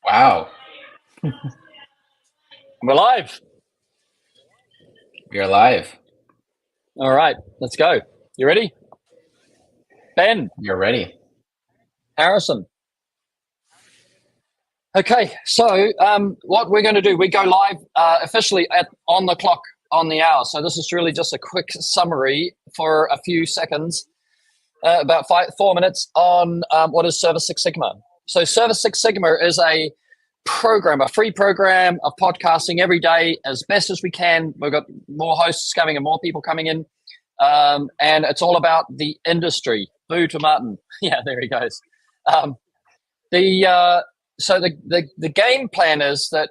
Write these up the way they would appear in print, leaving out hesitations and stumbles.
Wow. We're live. We're live. All right, let's go. You ready? Ben, You're ready. Harrison. Okay, so what we're going to do, we go live officially on the clock, on the hour. So this is really just a quick summary for a few seconds, about 4 minutes on what is Service Six Sigma. So Service Six Sigma is a program, a free program of podcasting every day as best as we can. We've got more hosts coming and more people coming in. And it's all about the industry. Boo to Martin. Yeah, there he goes. So the game plan is that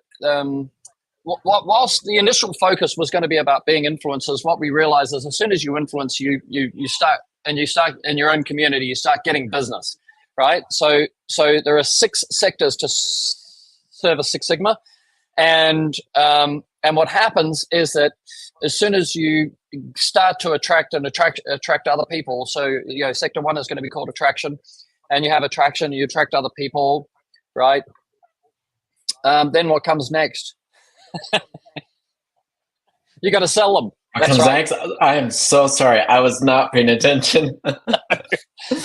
whilst the initial focus was going to be about being influencers, what we realize is as soon as you influence, you start in your own community, you start getting business, right? So there are 6 sectors to Service Six Sigma, and what happens is that as soon as you start to attract other people, so sector 1 is going to be called attraction, and you have attraction, you attract other people, right? Then what comes next? You got to sell them. That's right. I am so sorry. I was not paying attention.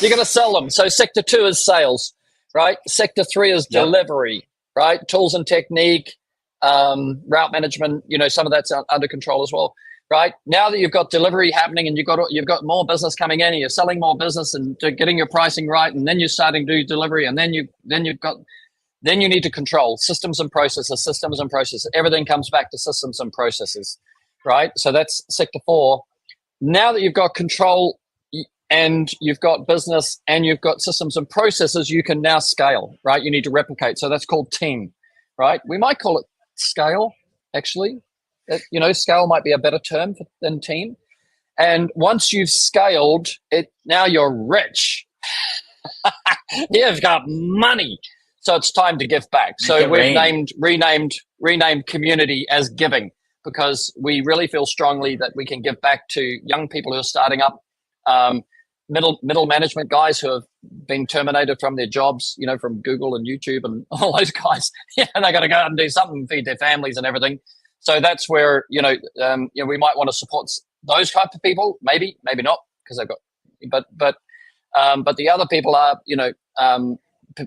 You got to sell them. So sector 2 is sales, right? Sector 3 is delivery, right? Tools and technique, route management. Some of that's under control as well, right? Now that you've got delivery happening and you've got more business coming in, and you're selling more business and getting your pricing right, and then you're starting to do delivery, and then you need to control systems and processes. Everything comes back to systems and processes, right? So that's sector 4. Now that you've got control and you've got business and you've got systems and processes, you can now scale, right? You need to replicate. So that's called team, right? We might call it scale, actually. Scale might be a better term than team. And once you've scaled it, now you're rich. You've got money. So it's time to give back. So we've renamed community as giving, because we really feel strongly that we can give back to young people who are starting up, middle management guys who have been terminated from their jobs, from Google and YouTube and all those guys. Yeah, and they got to go out and do something, feed their families and everything. So that's where we might want to support those type of people. Maybe not, because they've got, but the other people are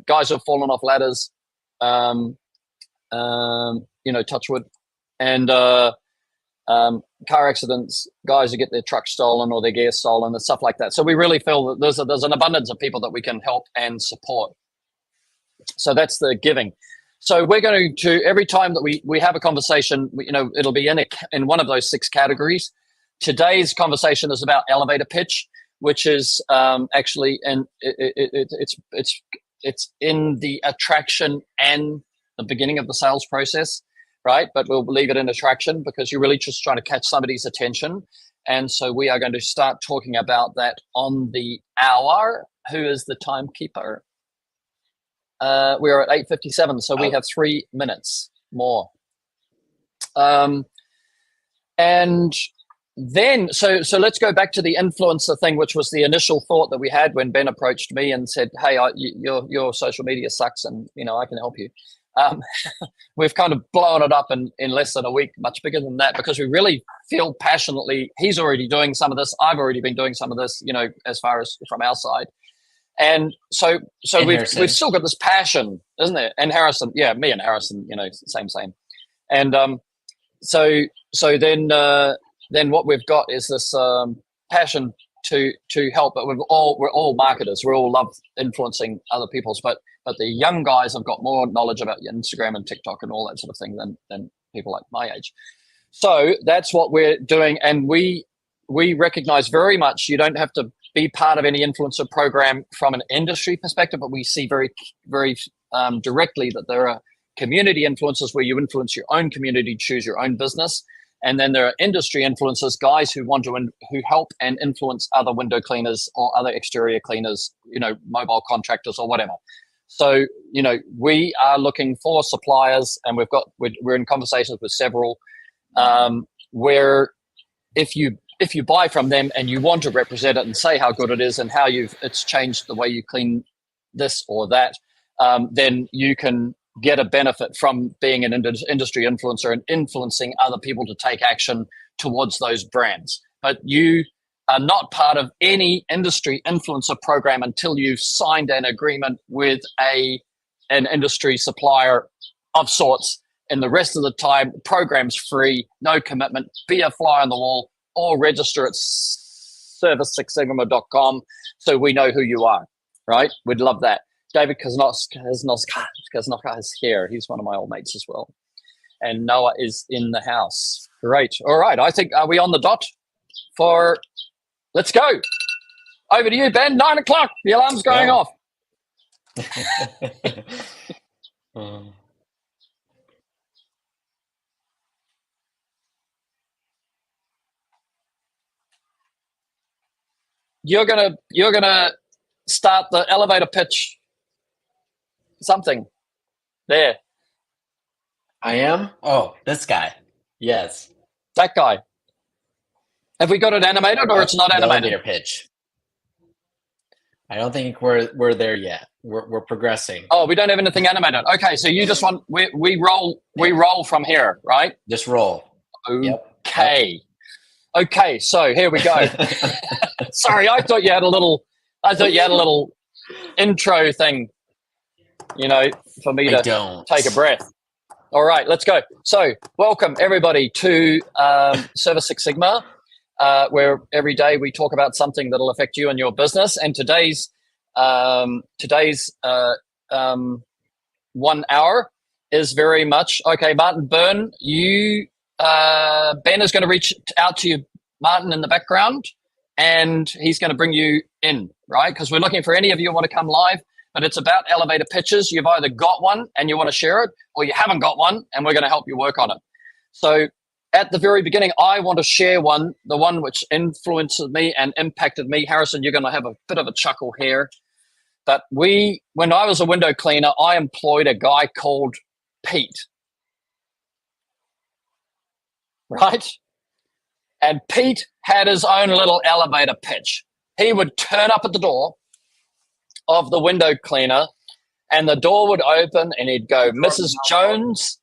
guys who have fallen off ladders, touch wood, and car accidents, guys who get their truck stolen or their gear stolen and stuff like that. So we really feel that there's an abundance of people that we can help and support. So that's the giving. So we're going to, every time that we have a conversation, it'll be in one of those 6 categories. Today's conversation is about elevator pitch, which is actually, and it's in the attraction and the beginning of the sales process, right? But we'll leave it in attraction because you're really just trying to catch somebody's attention. And so we are going to start talking about that on the hour. Who is the timekeeper? We are at 8:57, so we have 3 minutes more. And then, so let's go back to the influencer thing, which was the initial thought that we had when Ben approached me and said, "Hey, your social media sucks, and I can help you." We've kind of blown it up in less than a week, much bigger than that, because we really feel passionately. He's already doing some of this. I've already been doing some of this, as far as from our side. And so we've still got this passion, isn't it? And Harrison, yeah, me and Harrison, same. And so then what we've got is this passion to help. But we're all marketers. We all love influencing other people's. But the young guys have got more knowledge about Instagram and TikTok and all that sort of thing than people like my age. So that's what we're doing, and we recognize very much you don't have to be part of any influencer program from an industry perspective, but we see very, very directly that there are community influencers where you influence your own community, choose your own business. And then there are industry influencers, guys who want to who help and influence other window cleaners or other exterior cleaners, mobile contractors or whatever. So, we are looking for suppliers, and we're in conversations with several where if you buy from them and you want to represent it and say how good it is and how it's changed the way you clean this or that, then you can get a benefit from being an industry influencer and influencing other people to take action towards those brands. But you are not part of any industry influencer program until you've signed an agreement with an industry supplier of sorts. And the rest of the time, the program's free, no commitment. Be a fly on the wall or register at service6sigma.com so we know who you are, right? We'd love that. David Kaznowska is here. He's one of my old mates as well. And Noah is in the house. Great. All right. I think, are we on the dot for, let's go. Over to you, Ben. 9 o'clock. The alarm's going off. You're gonna start the elevator pitch. Something there. I am. Oh, this guy. Yes, that guy. Have we got it animated, or it's not animated? Elevator pitch. I don't think we're there yet. We're progressing. Oh, we don't have anything animated. Okay, so you just want we roll from here, right? Just roll. Okay. Yep. Okay, so here we go. Sorry, I thought you had a little intro thing, for me to take a breath. All right, let's go. So, welcome everybody to Service Six Sigma, where every day we talk about something that'll affect you and your business. And today's 1 hour is very much okay. Martin Byrne, Ben is going to reach out to you, Martin, in the background, and he's going to bring you in, right? Because we're looking for any of you who want to come live, but it's about elevator pitches. You've either got one and you want to share it, or you haven't got one, and we're going to help you work on it. So at the very beginning, I want to share the one which influenced me and impacted me. Harrison, you're going to have a bit of a chuckle here. But when I was a window cleaner, I employed a guy called Pete. Right? And Pete had his own little elevator pitch. He would turn up at the door of the window cleaner, and the door would open, and he'd go, "Mrs. Jones,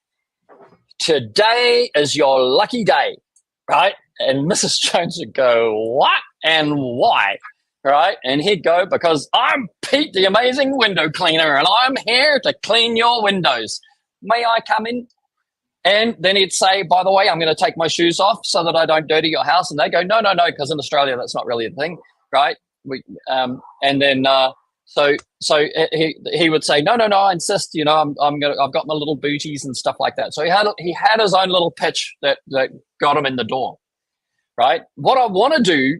today is your lucky day," right? And Mrs. Jones would go, "What and why?" Right? And he'd go, "Because I'm Pete, the amazing window cleaner, and I'm here to clean your windows. May I come in?" And then he'd say, "By the way, I'm going to take my shoes off so that I don't dirty your house." And they go, no, because in Australia, that's not really a thing, right? So he would say, no, I insist, I've got my little booties and stuff like that. So he had his own little pitch that got him in the door, right? What I want to do,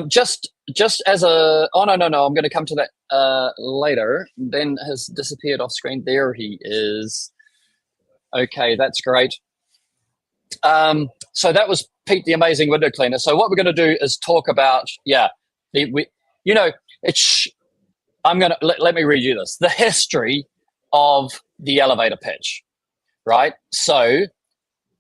just as a, I'm going to come to that later. Ben has disappeared off screen. There he is. Okay, that's great. So that was Pete, the amazing window cleaner. So what we're going to do is talk about, let me read you this. The history of the elevator pitch, right? So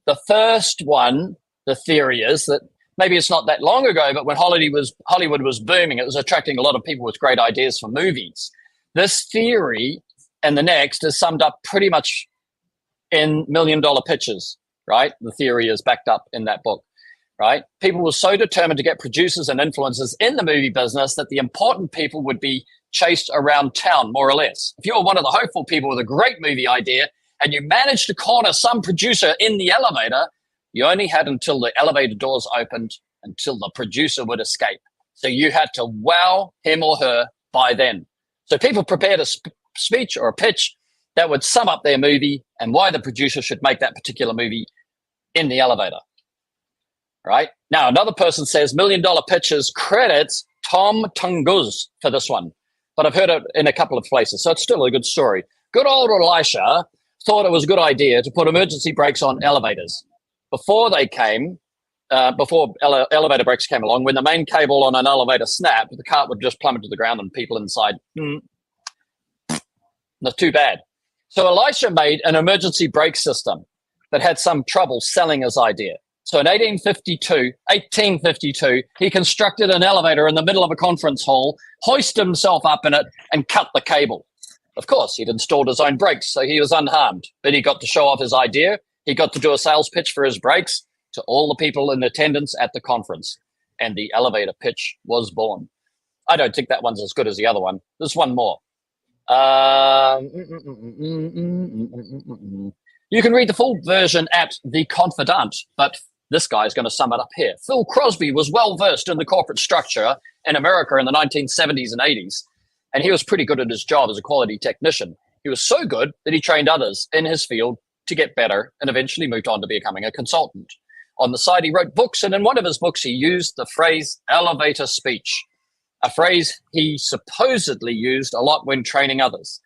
the first one, the theory is that maybe it's not that long ago, but when Hollywood was booming, it was attracting a lot of people with great ideas for movies. This theory and the next is summed up pretty much in $1 Million Pitches, right? The theory is backed up in that book, right? People were so determined to get producers and influencers in the movie business that the important people would be chased around town, more or less. If you were one of the hopeful people with a great movie idea and you managed to corner some producer in the elevator, you only had until the elevator doors opened until the producer would escape. So you had to wow him or her by then. So people prepared a speech or a pitch that would sum up their movie and why the producer should make that particular movie in the elevator, right? Now, another person says $1 Million Pitches credits Tom Tunguz for this one, but I've heard it in a couple of places, so it's still a good story. Good old Elisha thought it was a good idea to put emergency brakes on elevators. Before elevator brakes came along, when the main cable on an elevator snapped, the cart would just plummet to the ground and people inside, not too bad. So Elisha made an emergency brake system that had some trouble selling his idea. So in 1852, he constructed an elevator in the middle of a conference hall, hoisted himself up in it, and cut the cable. Of course, he'd installed his own brakes, so he was unharmed. But he got to show off his idea. He got to do a sales pitch for his brakes to all the people in attendance at the conference. And the elevator pitch was born. I don't think that one's as good as the other one. There's one more. You can read the full version at The Confidant, but this guy's going to sum it up here. Phil Crosby was well-versed in the corporate structure in America in the 1970s and 80s, and he was pretty good at his job as a quality technician. He was so good that he trained others in his field to get better and eventually moved on to becoming a consultant. On the side, he wrote books, and in one of his books, he used the phrase elevator speech, a phrase he supposedly used a lot when training others.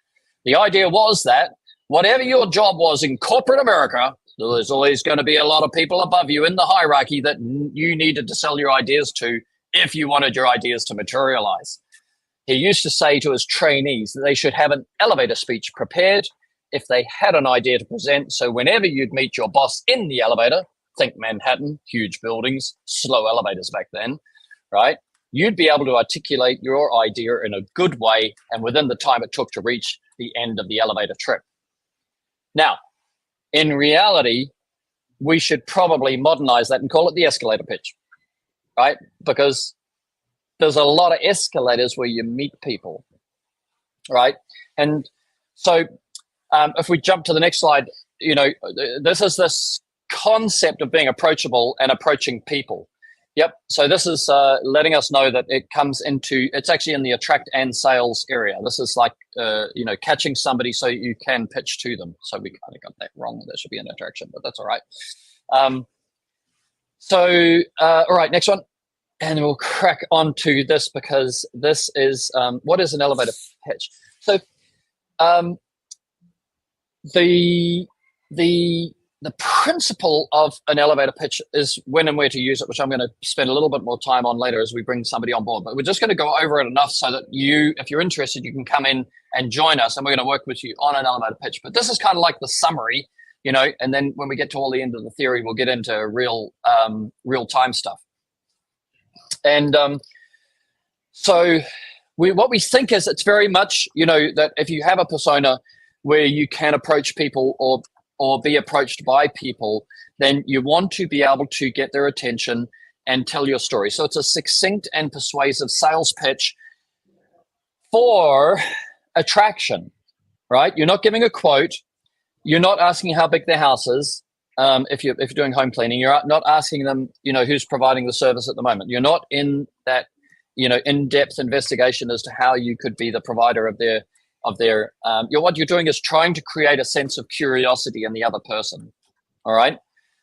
The idea was that whatever your job was in corporate America, there was always going to be a lot of people above you in the hierarchy that you needed to sell your ideas to if you wanted your ideas to materialize. He used to say to his trainees that they should have an elevator speech prepared if they had an idea to present. So whenever you'd meet your boss in the elevator, think Manhattan, huge buildings, slow elevators back then, right? You'd be able to articulate your idea in a good way and within the time it took to reach the end of the elevator trip. Now, in reality, we should probably modernize that and call it the escalator pitch, right? Because there's a lot of escalators where you meet people, right? And so if we jump to the next slide, this is this concept of being approachable and approaching people. Yep. So this is letting us know that it's actually in the attract and sales area. This is like, catching somebody so you can pitch to them. So we kind of got that wrong. There should be an attraction, but that's all right. All right, next one. And we'll crack on to this because this is, what is an elevator pitch? So the principle of an elevator pitch is when and where to use it, which I'm going to spend a little bit more time on later as we bring somebody on board. But we're just going to go over it enough so that if you're interested, you can come in and join us, and we're going to work with you on an elevator pitch. But this is kind of like the summary, and then when we get to all the end of the theory, we'll get into real time stuff. And what we think is it's very much, that if you have a persona where you can approach people or be approached by people, then you want to be able to get their attention and tell your story. So it's a succinct and persuasive sales pitch for attraction, right? You're not giving a quote. You're not asking how big their house is. If you're doing home cleaning, you're not asking them, who's providing the service at the moment. You're not in that, in-depth investigation as to how you could be the provider of their what you're doing is trying to create a sense of curiosity in the other person. All right.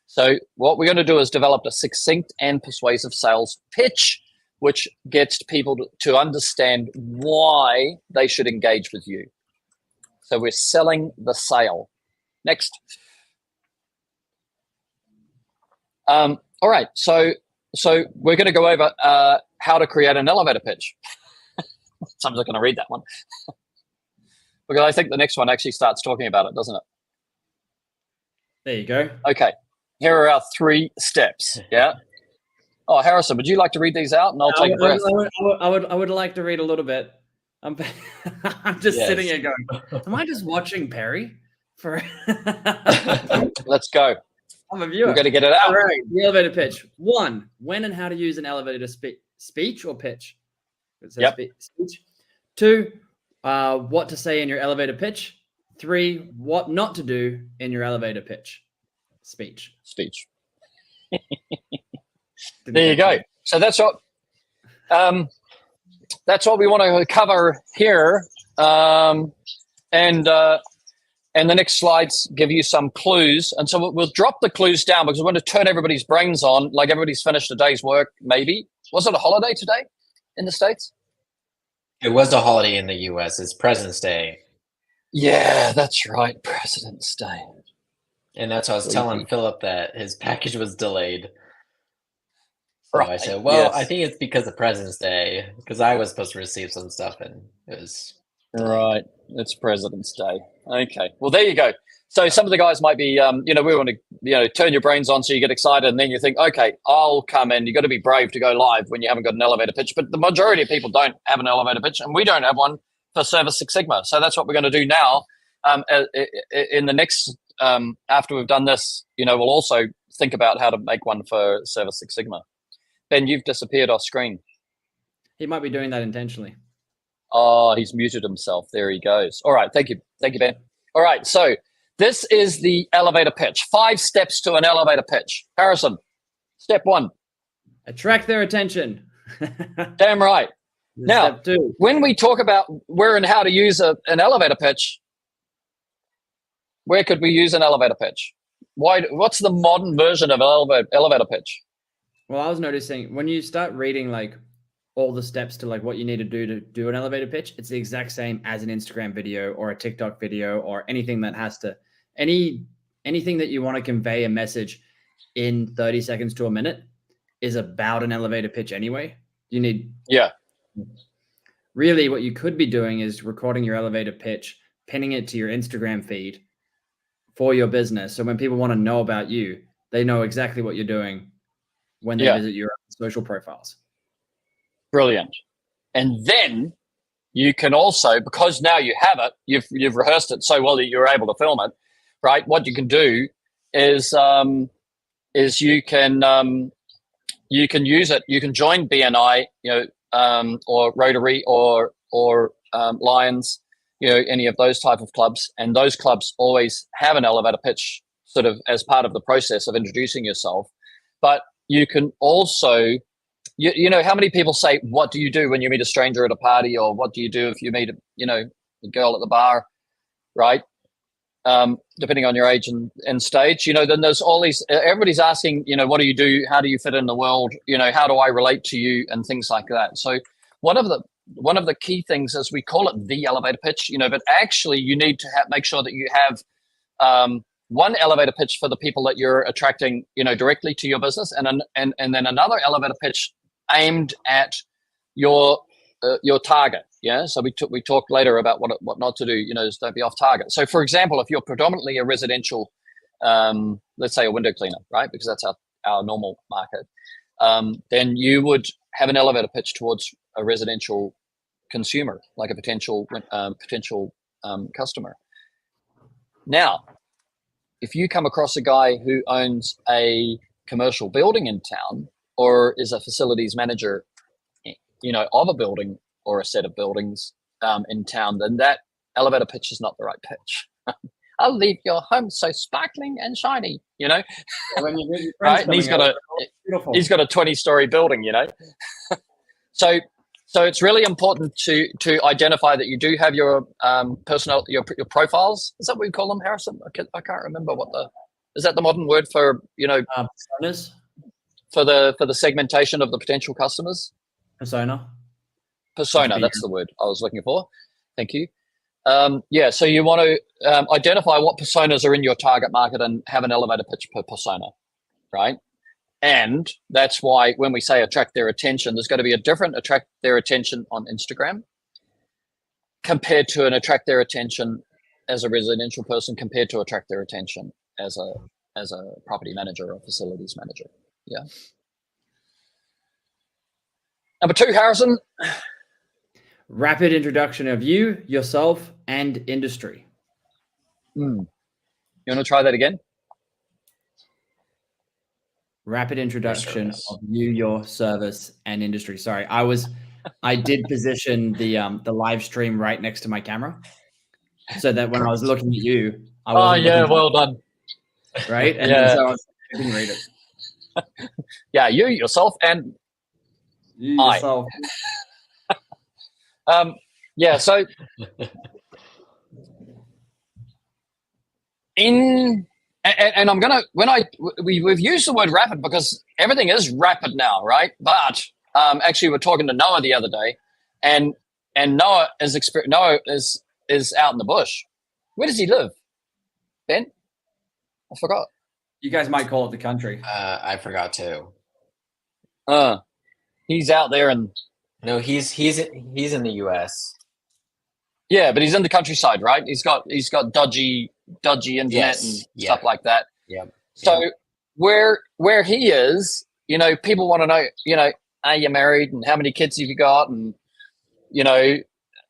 So what we're going to do is develop a succinct and persuasive sales pitch, which gets people to understand why they should engage with you. So we're selling the sale. Next. All right. So we're going to go over how to create an elevator pitch. So I'm just going to read that one. Because I think the next one actually starts talking about it, doesn't it? There you go. Okay. Here are our 3 steps. Yeah. Oh, Harrison, would you like to read these out? And I'll take a breath. I would like to read a little bit. I'm just sitting here going, am I just watching Perry? Let's go. I'm a viewer. We're going to get it out. All right. The elevator pitch. 1, when and how to use an elevator speech or pitch. Yep. Speech. 2, what to say in your elevator pitch. 3, what not to do in your elevator pitch. Speech. There you go. So that's what we want to cover here. And the next slides give you some clues. And so we'll drop the clues down because we want to turn everybody's brains on, like everybody's finished a day's work, maybe. Was it a holiday today in the States? It was a holiday in the U.S. It's President's Day. Yeah, that's right. President's Day. And that's why I was telling Philip that his package was delayed. So Right. I said, well, Yes. I think it's because of President's Day, because I was supposed to receive some stuff, and it was... Right. It's President's Day. Okay. Well, there you go. So some of the guys might be, we want to, turn your brains on so you get excited, and then you think, okay, I'll come in. You've got to be brave to go live when you haven't got an elevator pitch. But the majority of people don't have an elevator pitch, and we don't have one for Service Six Sigma. So that's what we're going to do now. In the next, after we've done this, we'll also think about how to make one for Service Six Sigma. Ben, you've disappeared off screen. He might be doing that intentionally. Oh, he's muted himself. There he goes. All right. Thank you. Thank you, Ben. All right. So this is the elevator pitch. 5 steps to an elevator pitch. Harrison, step 1. Attract their attention. Damn right. Now, Step 2. when we talk about where and how to use an elevator pitch, where could we use an elevator pitch? What's the modern version of an elevator pitch? Well, I was noticing when you start reading like all the steps to like what you need to do an elevator pitch, it's the exact same as an Instagram video or a TikTok video or anything that has to anything that you want to convey a message in 30 seconds to a minute is about an elevator pitch anyway. You need really what you could be doing is recording your elevator pitch, pinning it to your Instagram feed for your business. So when people want to know about you, they know exactly what you're doing when they visit your social profiles. Brilliant. And then you can also, because now you have it, you've rehearsed it so well that you're able to film it, right? What you can do is you can use it. You can join BNI, or Rotary or Lions, any of those type of clubs, and those clubs always have an elevator pitch sort of as part of the process of introducing yourself. But you can also, how many people say, what do you do when you meet a stranger at a party, or what do you do if you meet a girl at the bar, right? Depending on your age and stage, then there's all these, everybody's asking, what do you do? How do you fit in the world? How do I relate to you, and things like that. So one of the key things is we call it the elevator pitch, but actually you need to make sure that you have one elevator pitch for the people that you're attracting, directly to your business, and then another elevator pitch aimed at your target. Yeah. So we talked later about what not to do. Is don't be off target. So for example, if you're predominantly a residential, let's say a window cleaner, right? Because that's our normal market. Then you would have an elevator pitch towards a residential consumer, like a potential customer. Now, if you come across a guy who owns a commercial building in town, or is a facilities manager, of a building or a set of buildings in town, then that elevator pitch is not the right pitch. I'll leave your home so sparkling and shiny, When you meet your right? friends And he's got a 20-story building, So it's really important to identify that you do have your personal your profiles. Is that what we call them, Harrison? I can't remember is that the modern word for personas? For the segmentation of the potential customers? Persona, that's the word I was looking for. Thank you. So you want to identify what personas are in your target market and have an elevator pitch per persona, right? And that's why when we say attract their attention, there's going to be a different attract their attention on Instagram compared to an attract their attention as a residential person compared to attract their attention as a property manager or facilities manager. Yeah. Number 2, Harrison. Rapid introduction of you, yourself, and industry. You want to try that again? Rapid introduction of you, your service, and industry. Sorry, I did position the live stream right next to my camera, so that when I was looking at you, I wasn't well done. Right, and then so I didn't read it. Yeah, you, yourself, and you, yourself. So and I'm gonna we've used the word rapid because everything is rapid now, right? But actually, we're talking to Noah the other day, and Noah is out in the bush. Where does he live, Ben? I forgot. You guys might call it the country. I forgot too. He's out there, and no, he's in the U.S. Yeah, but he's in the countryside, right? He's got dodgy internet and stuff like that. Yeah. So where he is, people want to know, are you married and how many kids have you got, and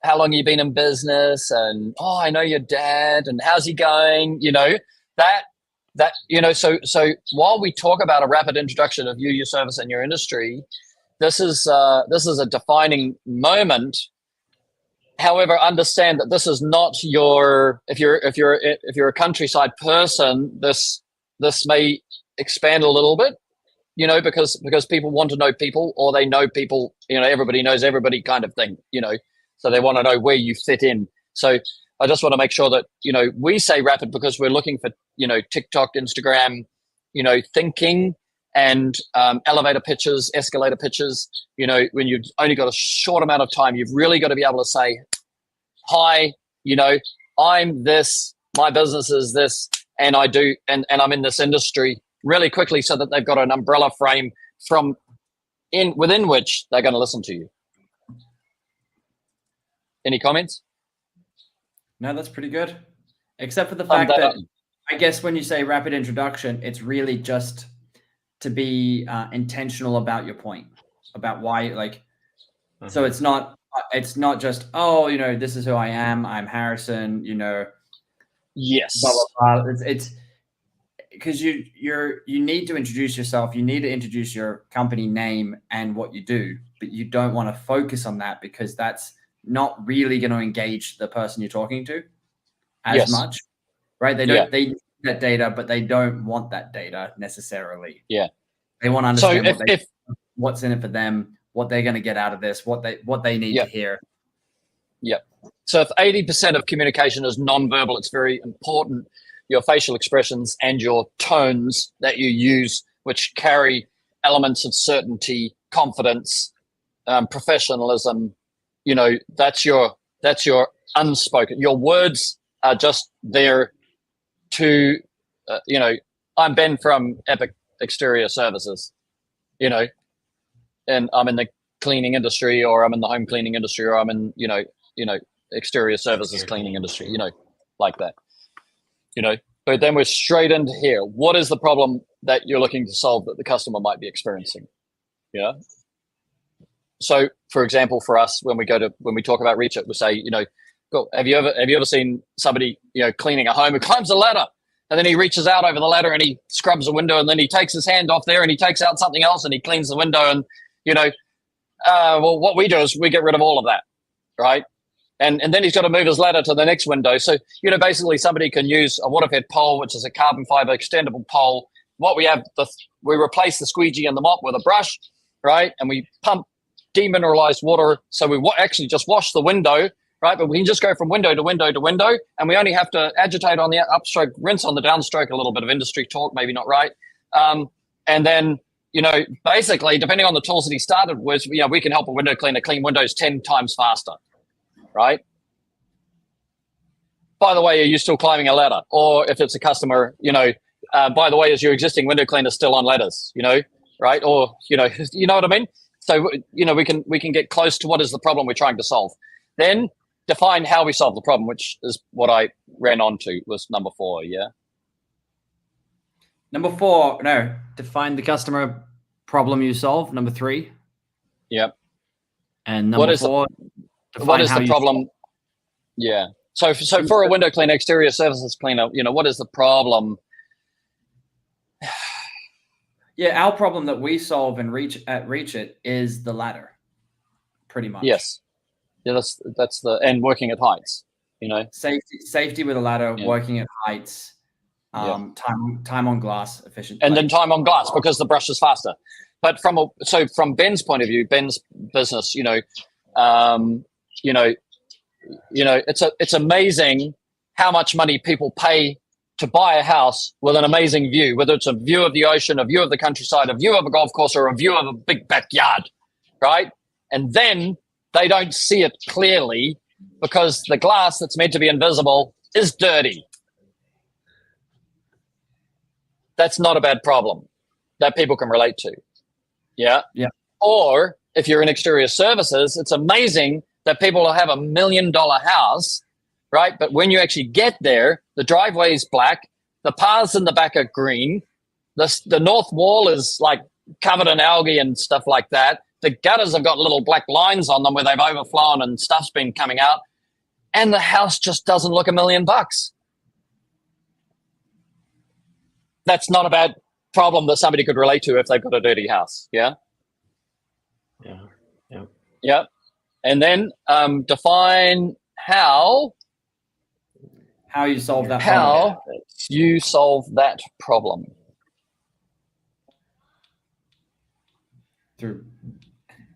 how long you been in business, and oh, I know your dad, and how's he going? That so while we talk about a rapid introduction of you, your service, and your industry, this is a defining moment. However, understand that this is not your, if you're a countryside person, this may expand a little bit, because people want to know people, or they know people, everybody knows everybody kind of thing, so they want to know where you fit in. So I just want to make sure that, we say rapid because we're looking for, TikTok, Instagram, thinking, and elevator pitches, escalator pitches. When you've only got a short amount of time, you've really got to be able to say, hi, I'm this, my business is this, and I do, and I'm in this industry, really quickly, so that they've got an umbrella frame within which they're going to listen to you. Any comments? No, that's pretty good. Except for the fact that I guess when you say rapid introduction, it's really just to be intentional about your point, about why, so it's not just, oh, this is who I am. I'm Harrison, Yes. Blah, blah, blah. It's because you need to introduce yourself. You need to introduce your company name and what you do, but you don't want to focus on that because that's not really going to engage the person you're talking to as much, right? They don't, they need that data, but they don't want that data necessarily. Yeah. They want to understand what's in it for them, what they're going to get out of this, what they need to hear. Yeah. So if 80% of communication is nonverbal, it's very important your facial expressions and your tones that you use, which carry elements of certainty, confidence, professionalism. That's your unspoken. Your words are just there to, I'm Ben from Epic Exterior Services, and I'm in the cleaning industry, or I'm in the home cleaning industry, or I'm in, exterior services cleaning industry, like that, but then we're straight into here. What is the problem that you're looking to solve that the customer might be experiencing? Yeah. So for example, for us, when we talk about reach it, we say, have you ever seen somebody, cleaning a home who climbs a ladder and then he reaches out over the ladder and he scrubs a window and then he takes his hand off there and he takes out something else and he cleans the window and, well, what we do is we get rid of all of that. Right. And then he's got to move his ladder to the next window. So, basically somebody can use a water-fed pole, which is a carbon fiber extendable pole. What we have, we replace the squeegee and the mop with a brush, right? And we pump demineralized water. So we actually just wash the window, right? But we can just go from window to window to window. And we only have to agitate on the upstroke, rinse on the downstroke, a little bit of industry talk, maybe not right. And then, basically, depending on the tools that he started with, we can help a window cleaner clean windows 10 times faster. Right. By the way, are you still climbing a ladder? Or if it's a customer, by the way, is your existing window cleaner still on ladders? Right? Or you know what I mean. So we can get close to what is the problem we're trying to solve. Then define how we solve the problem, which is what I ran on to, was number 4. Yeah. Number 4, no. Define the customer problem you solve. Number 3. Yep. And number 4. What is the problem? Yeah. So for a window cleaner, exterior services cleaner, what is the problem? Yeah, our problem that we solve and reach it is the ladder, pretty much. Yes. Yeah, that's and working at heights. Safety with a ladder, working at heights, time on glass, efficient, and then time on glass because the brush is faster. But from Ben's point of view, Ben's business, it's amazing how much money people pay to buy a house with an amazing view, whether it's a view of the ocean, a view of the countryside, a view of a golf course, or a view of a big backyard, right? And then they don't see it clearly because the glass that's meant to be invisible is dirty. That's not a bad problem that people can relate to. Yeah. Yeah. Or if you're in exterior services, it's amazing that people will have $1 million house, right? But when you actually get there, the driveway is black, the paths in the back are green, the north wall is like covered in algae and stuff like that. the gutters have got little black lines on them where they've overflown and stuff's been coming out, and the house just doesn't look $1 million. That's not a bad problem that somebody could relate to if they've got a dirty house. Yeah. Yeah. Yeah. Yeah. And then define how you solve that problem. How you solve that problem. Are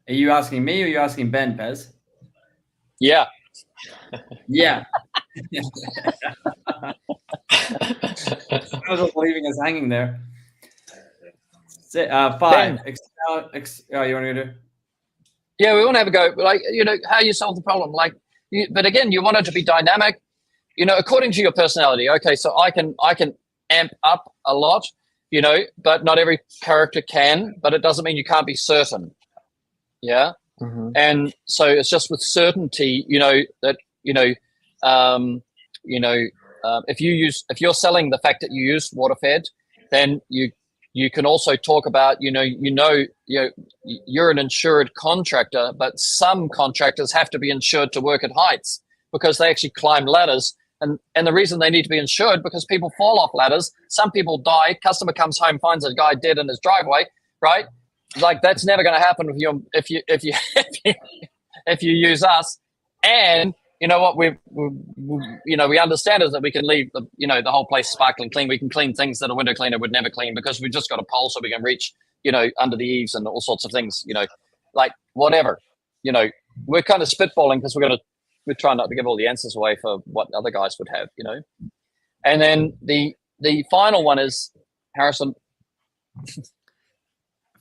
you asking me or are you asking Ben, Pez? Yeah. Yeah. I was just leaving us hanging there. 5. Oh, you want to do? Yeah, we want to have a go. Like, how you solve the problem. Like, but again, you want it to be dynamic. According to your personality. Okay, so I can amp up a lot, but not every character can. But it doesn't mean you can't be certain. Yeah. Mm-hmm. And so it's just with certainty, that if you're selling the fact that you use water-fed, then you can also talk about you're an insured contractor, but some contractors have to be insured to work at heights because they actually climb ladders. And the reason they need to be insured because people fall off ladders. Some people die. Customer comes home, finds a guy dead in his driveway. Right? Like that's never going to happen if you use us. And you know what we understand is that we can leave the whole place sparkling clean. We can clean things that a window cleaner would never clean because we've just got a pole so we can reach under the eaves and all sorts of things. Like whatever. We're kind of spitballing because we're trying not to give all the answers away for what other guys would have, And then the final one is, Harrison.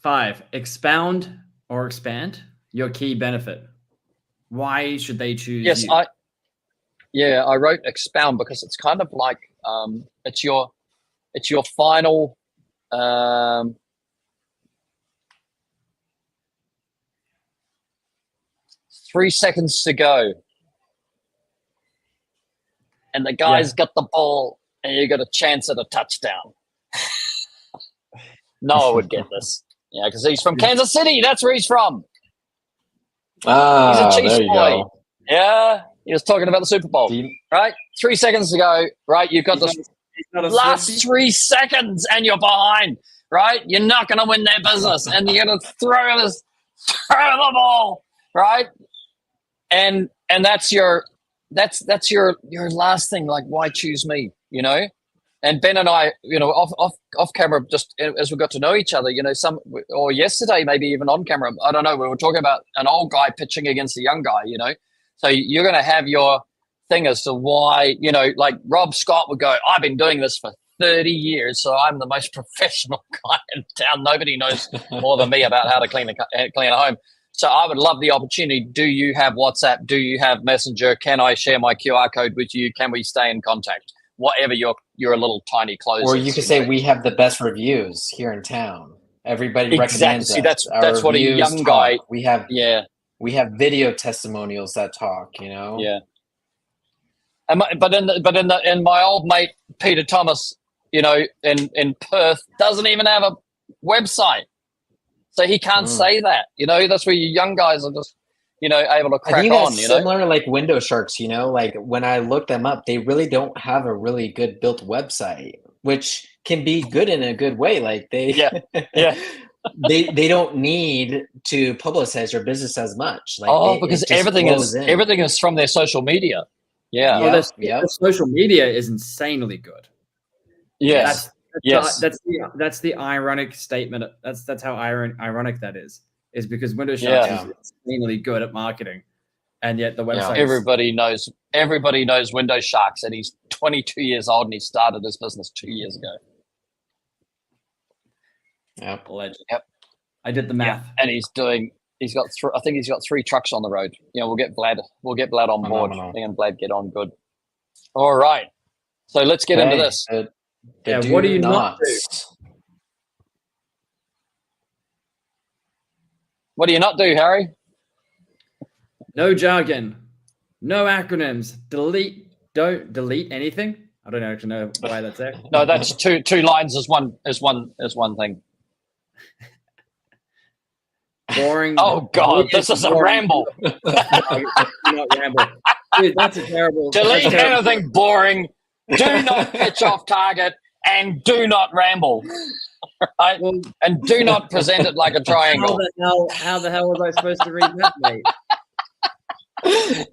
5, expound or expand your key benefit. Why should they choose Yes, you? I wrote expound because it's kind of like it's your final 3 seconds to go. And the guy's got the ball, and you got a chance at a touchdown. Noah would get this. Yeah, because he's from Kansas City. That's where he's from. He's a Chiefs boy. Go. Yeah, he was talking about the Super Bowl. Right? 3 seconds to go. Right? You've got the last 3 seconds, and you're behind. Right? You're not going to win their business, and you're going to throw the ball. Right? And that's your last thing. Like, why choose me? And Ben and I, off camera, just as we got to know each other, or yesterday, maybe even on camera, I don't know. We were talking about an old guy pitching against a young guy. So you're going to have your thing as to why, like Rob Scott would go, I've been doing this for 30 years, so I'm the most professional guy in town. Nobody knows more than me about how to clean a home. So I would love the opportunity. Do you have WhatsApp? Do you have Messenger? Can I share my QR code with you? Can we stay in contact? Whatever your little tiny close. Or you could say we have the best reviews here in town. Everybody recommends us. See, that's what a young guy. We have video testimonials that talk. Yeah. But in my old mate Peter Thomas, in Perth, doesn't even have a website, so he can't say that. That's where you young guys are just able to crack I think on. That's similar like Window Sharks. Like when I looked them up, they really don't have a really good built website, which can be good in a good way. Like they they don't need to publicize their business as much. Like because everything is from their social media. Yeah. Well, their social media is insanely good. Yes. That's the ironic statement. That's how ironic that is because Window Sharks is insanely good at marketing, and yet the website. Everybody knows Window Sharks, and he's 22 years old, and he started his business 2 years ago. Yep. Legend. Yep. I did the math, and he's got I think he's got 3 trucks on the road. We'll get Vlad on board. Me and Vlad get on good. All right, so let's get into this. What do you not do? What do you not do, Harry? No jargon, no acronyms. Don't delete anything. I don't actually know why that's there. No, that's two lines as one thing. boring. Oh God, this is a ramble. Not ramble. Dude, that's a terrible. Delete anything boring. Do not pitch off target, and do not ramble. Right? Well, and do not present it like a triangle. How the hell was I supposed to read that, mate?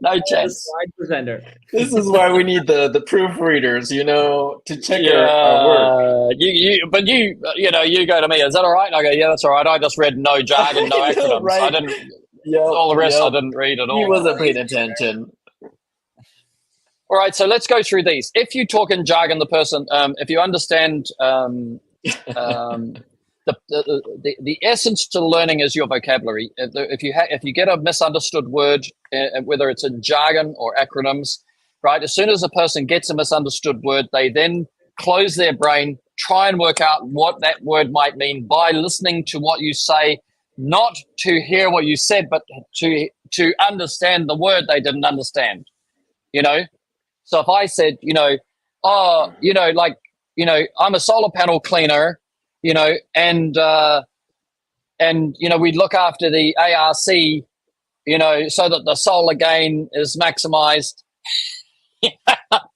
No chance. Slide presenter. This is why we need the proofreaders, to check our work. You go to me. Is that all right? And I go, yeah, that's all right. I just read no jargon, no acronyms. Right. I didn't. All the rest I didn't read at all. He wasn't paying attention. All right, so let's go through these. If you talk in jargon, the person, if you understand the essence to learning is your vocabulary. If you get a misunderstood word, whether it's in jargon or acronyms, right? As soon as a person gets a misunderstood word, they then close their brain, try and work out what that word might mean by listening to what you say, not to hear what you said, but to understand the word they didn't understand. So if I said, I'm a solar panel cleaner, and we look after the ARC, so that the solar gain is maximized.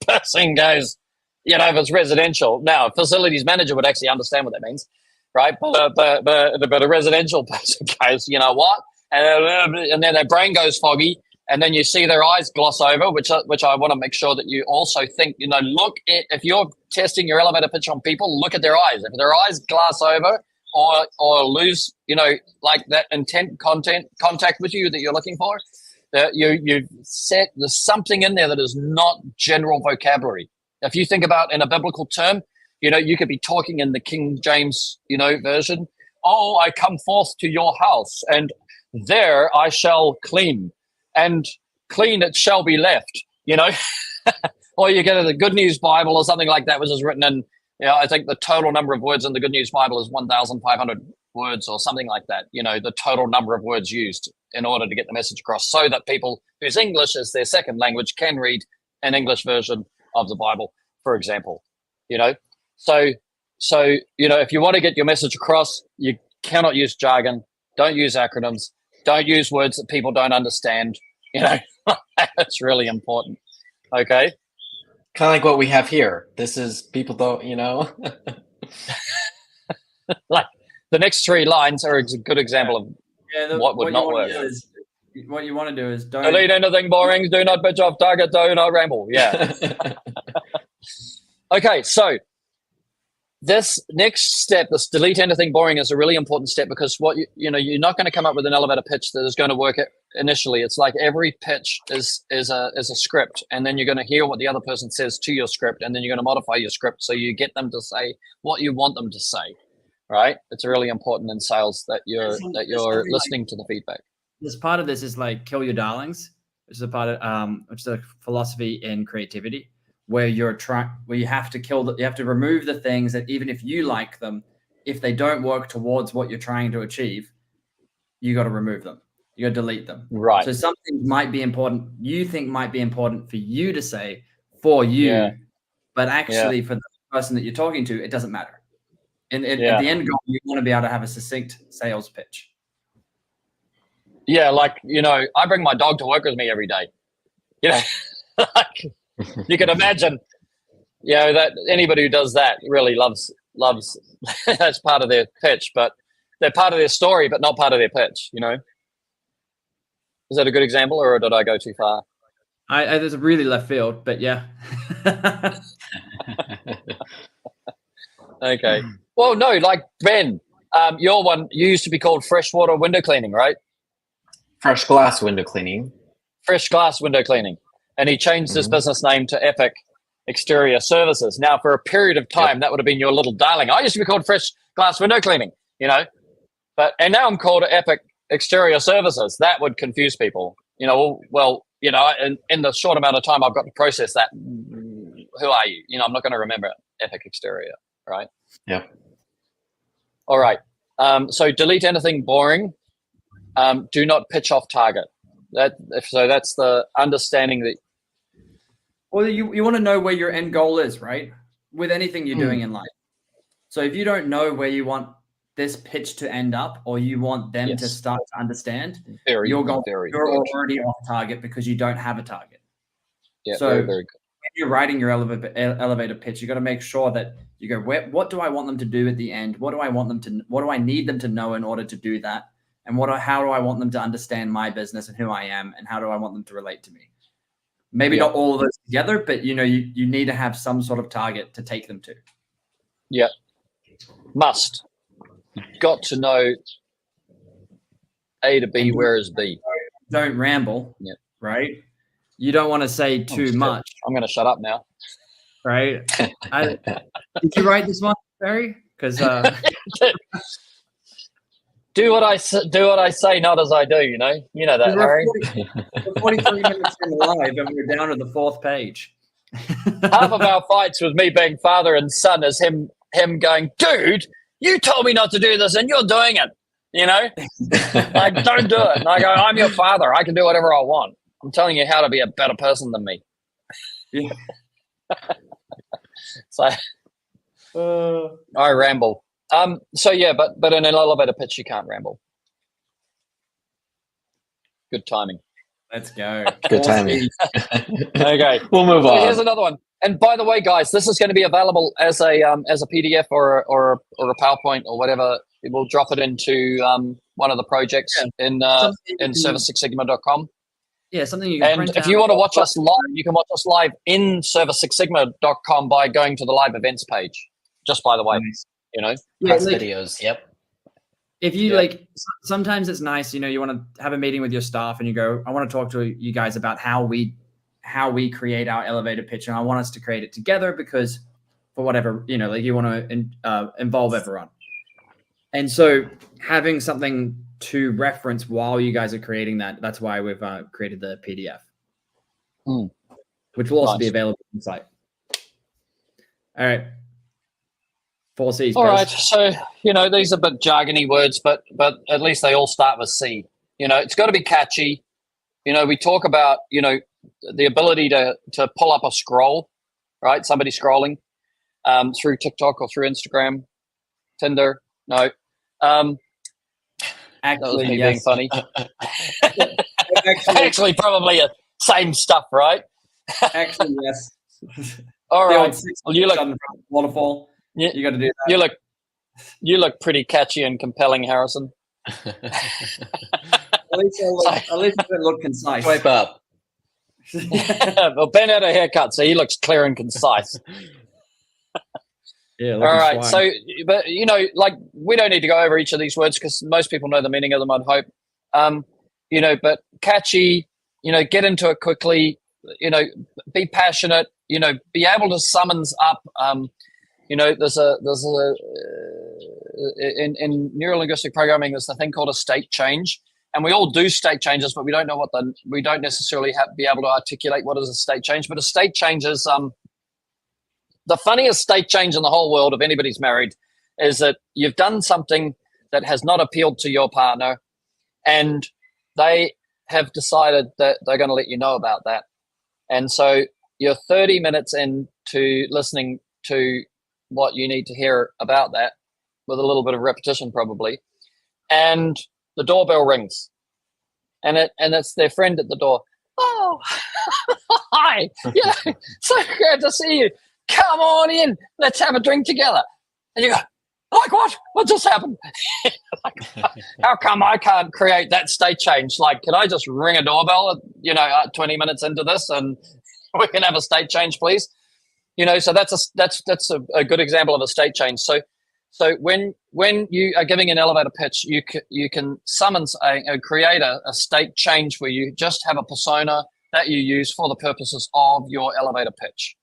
Person goes, if it's residential. Now, a facilities manager would actually understand what that means, right? But a residential person goes, you know what? And then their brain goes foggy, and then you see their eyes gloss over, which I want to make sure that you also think, if you're testing your elevator pitch on people, look at their eyes. If their eyes glass over or lose, like that contact with you that you're looking for, you've set, there's something in there that is not general vocabulary. If you think about in a biblical term, you could be talking in the King James, version. Oh, I come forth to your house, and there I shall clean, and clean it shall be left, Or you get the Good News Bible or something like that, which is written in, I think the total number of words in the Good News Bible is 1,500 words or something like that, the total number of words used in order to get the message across, so that people whose English is their second language can read an English version of the Bible, for example, So, if you want to get your message across, you cannot use jargon, don't use acronyms, don't use words that people don't understand, That's really important. Okay. Kind of like what we have here. This is people don't, Like the next 3 lines are a good example of what would not work. What you want to do is don't delete anything boring, do not pitch off target, do not ramble. Yeah. Okay, so this next step, this delete anything boring, is a really important step, because you're not going to come up with an elevator pitch that is going to work initially. It's like every pitch is a script, and then you're going to hear what the other person says to your script, and then you're going to modify your script so you get them to say what you want them to say. Right? It's really important in sales that you're listening to the feedback. This part of this is like kill your darlings, which is a part of which is a philosophy in creativity, where you have to you have to remove the things that, even if you like them, if they don't work towards what you're trying to achieve, you got to remove them. You got to delete them. Right. So something might be important, you think might be important for you to say for you, but actually for the person that you're talking to, it doesn't matter. And at the end goal, you want to be able to have a succinct sales pitch. Yeah, like, I bring my dog to work with me every day. Like, you can imagine, that anybody who does that really loves that's part of their pitch, but they're part of their story, but not part of their pitch, Is that a good example, or did I go too far? There's a really left field, but yeah. Okay. Well, no, like Ben, your one, you used to be called freshwater window cleaning, right? Fresh glass window cleaning. Fresh glass window cleaning. And he changed his business name to Epic Exterior Services. Now, for a period of time, that would have been your little darling. I used to be called Fresh Glass Window Cleaning, and now I'm called Epic Exterior Services. That would confuse people. In the short amount of time I've got to process that, who are you? I'm not going to remember Epic Exterior, right? Yeah. All right. So delete anything boring. Do not pitch off target. That's the understanding that. Well, you want to know where your end goal is, right? With anything you're doing in life. So if you don't know where you want this pitch to end up, or you want them to start to understand, you're already off target because you don't have a target. Yeah, so very, very good. When you're writing your elevator pitch, you got to make sure that you go, what do I want them to do at the end? What do I need them to know in order to do that? And how do I want them to understand my business and who I am, and how do I want them to relate to me? Maybe not all of those together, but you need to have some sort of target to take them to. Yeah. Must. Got to know A to B, where is B. Don't ramble, right? You don't want to say too much. I'm going to shut up now. Right? Did you write this one, Barry? Because do what I say, not as I do. You know that, Harry. We're 43 minutes in live, and we're down to the 4th page. Half of our fights with me being father and son is him going, dude, you told me not to do this, and you're doing it. Like, don't do it. And I go, I'm your father. I can do whatever I want. I'm telling you how to be a better person than me. Yeah. So I ramble. But in an elevator pitch, you can't ramble. Good timing. Let's go. Good timing. Okay, we'll move on. Here's another one. And by the way, guys, this is going to be available as a PDF or a PowerPoint or whatever. We'll drop it into one of the projects in service6sigma.com. Yeah, something you can print out. And if you want to watch us live, you can watch us live in service6sigma.com by going to the live events page. Just by the way, past videos. Yep. If you sometimes it's nice, you want to have a meeting with your staff and you go, I want to talk to you guys about how we create our elevator pitch, and I want us to create it together because for whatever, you want to involve everyone. And so having something to reference while you guys are creating that's why we've created the PDF, which will also be available on the site. All right. 4 C's. All right. So, these are a bit jargony words, but at least they all start with C. It's got to be catchy. We talk about, the ability to pull up a scroll, right? Somebody scrolling through TikTok or through Instagram, Tinder. No. Actually, being funny. Actually, probably the same stuff, right? Actually, yes. All right. Well, you look waterfall. Yeah, you got to do that. You look pretty catchy and compelling, Harrison. At least it look concise. Swipe up. Well, Ben had a haircut, so he looks clear and concise. Yeah. All right. So, but we don't need to go over each of these words because most people know the meaning of them, I'd hope. But catchy. Get into it quickly. Be passionate. Be able to summons up. There's a in neurolinguistic programming, there's a thing called a state change, and we all do state changes, but we don't know we don't necessarily be able to articulate what is a state change. But a state change is the funniest state change in the whole world. If anybody's married, is that you've done something that has not appealed to your partner, and they have decided that they're going to let you know about that, and so you're 30 minutes into listening to what you need to hear about that, with a little bit of repetition probably, and the doorbell rings, and it's their friend at the door. Oh, hi! Yeah, so glad to see you. Come on in. Let's have a drink together. And you go, like what? What just happened? How come I can't create that state change? Like, can I just ring a doorbell? 20 minutes into this, and we can have a state change, please. So that's a good example of a state change. So when you are giving an elevator pitch, you can summon create a state change where you just have a persona that you use for the purposes of your elevator pitch,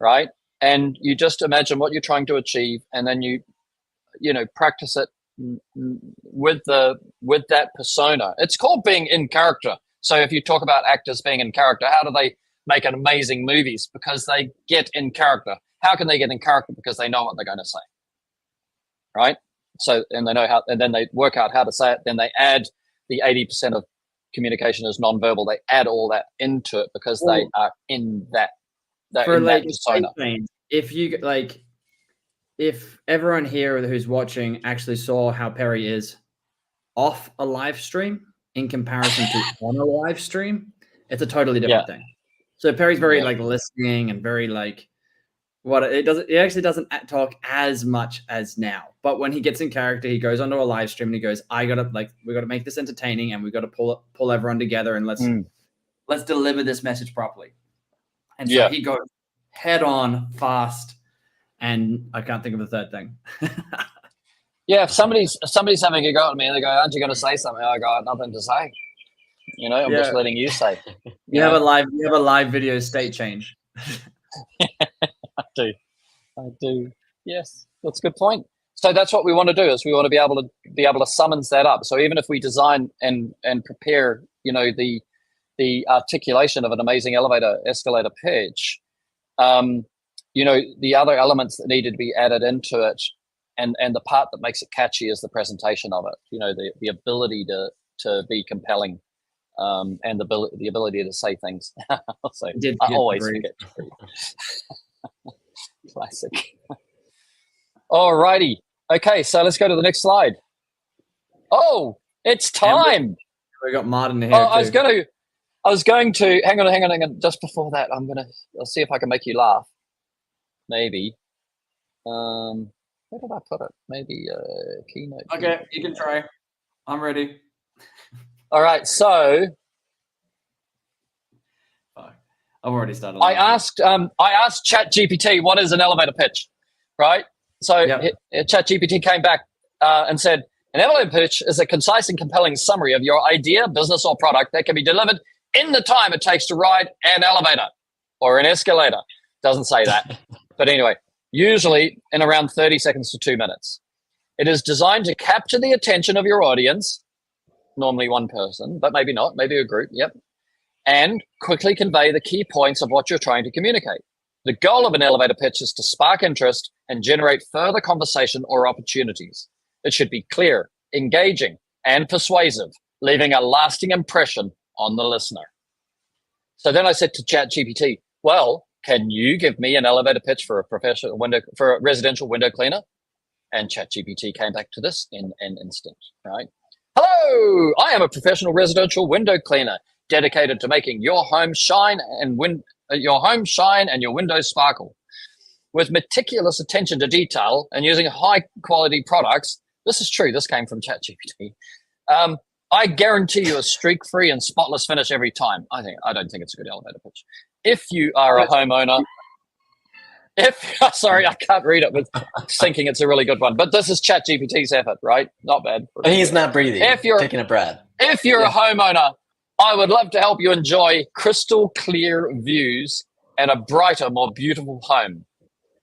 right? And you just imagine what you're trying to achieve, and then you practice it with that persona. It's called being in character. So if you talk about actors being in character, how do they make amazing movies? Because they get in character. How can they get in character? Because they know what they're going to say, right? So, and they know how, and then they work out how to say it. Then they add the 80% of communication is nonverbal. They add all that into it because they are in that for in that persona. If you if everyone here who's watching actually saw how Perry is off a live stream in comparison to on a live stream, it's a totally different thing. So Perry's very like listening and very like it actually doesn't talk as much as now. But when he gets in character, he goes onto a live stream and he goes, we gotta make this entertaining and we gotta pull everyone together and let's deliver this message properly. And so he goes head on fast, and I can't think of the third thing. Yeah, if somebody's having a go at me and they go, "Aren't you going to say something?" I got nothing to say. I'm just letting you say. You have a live video state change. I do. Yes, that's a good point. So that's what we want to do. Is we want to be able to summons that up. So even if we design and prepare, the articulation of an amazing escalator pitch, the other elements that needed to be added into it. And the part that makes it catchy is the presentation of it. The ability to be compelling, and the ability to say things. So I always forget. Classic. All righty. Okay, so let's go to the next slide. Oh, it's time. We got Martin here. I was going to hang on. Just before that, I'll see if I can make you laugh. Maybe. Where did I put it? Maybe keynote. Okay, you can try. I'm ready. All right, so I've already started. I asked ChatGPT what is an elevator pitch, right? So ChatGPT came back and said an elevator pitch is a concise and compelling summary of your idea, business, or product that can be delivered in the time it takes to ride an elevator or an escalator. Doesn't say that, but anyway. Usually in around 30 seconds to 2 minutes. It is designed to capture the attention of your audience, normally one person, but maybe not, maybe a group, and quickly convey the key points of what you're trying to communicate. The goal of an elevator pitch is to spark interest and generate further conversation or opportunities. It should be clear, engaging, and persuasive, leaving a lasting impression on the listener. So then I said to ChatGPT, well, can you give me an elevator pitch for a residential window cleaner? And ChatGPT came back to this in an instant, right? Hello, I am a professional residential window cleaner dedicated to making your home shine and your windows sparkle. With meticulous attention to detail and using high quality products, this is true, this came from ChatGPT. I guarantee you a streak-free and spotless finish every time. I don't think it's a good elevator pitch. If you are a homeowner, sorry, I can't read it with thinking it's a really good one, but this is ChatGPT's effort, right? Not bad. And he's not breathing. Taking a breath. If you're a homeowner, I would love to help you enjoy crystal clear views and a brighter, more beautiful home.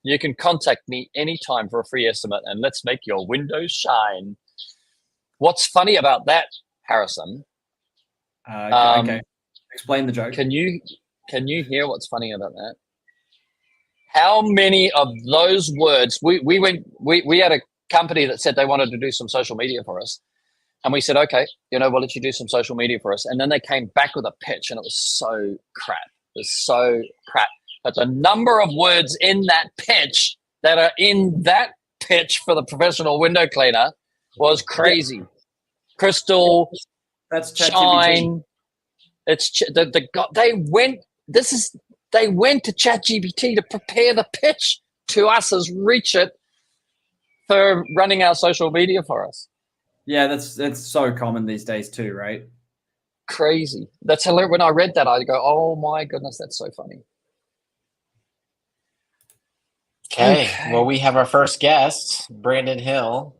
You can contact me anytime for a free estimate, and let's make your windows shine. What's funny about that, Harrison? Okay. Explain the joke. Can you hear what's funny about that? How many of those words we had a company that said they wanted to do some social media for us, and we said, okay, we'll let you do some social media for us. And then they came back with a pitch, and it was so crap. But the number of words in that pitch that are in that pitch for the professional window cleaner was crazy. Crystal, that's shine. It's they went to ChatGPT to prepare the pitch to us as Reach It for running our social media for us. Yeah, that's so common these days too, right? Crazy. That's hilarious. When I read that, I go, "Oh my goodness, that's so funny." Okay. Well, we have our first guest, Brandon Hill.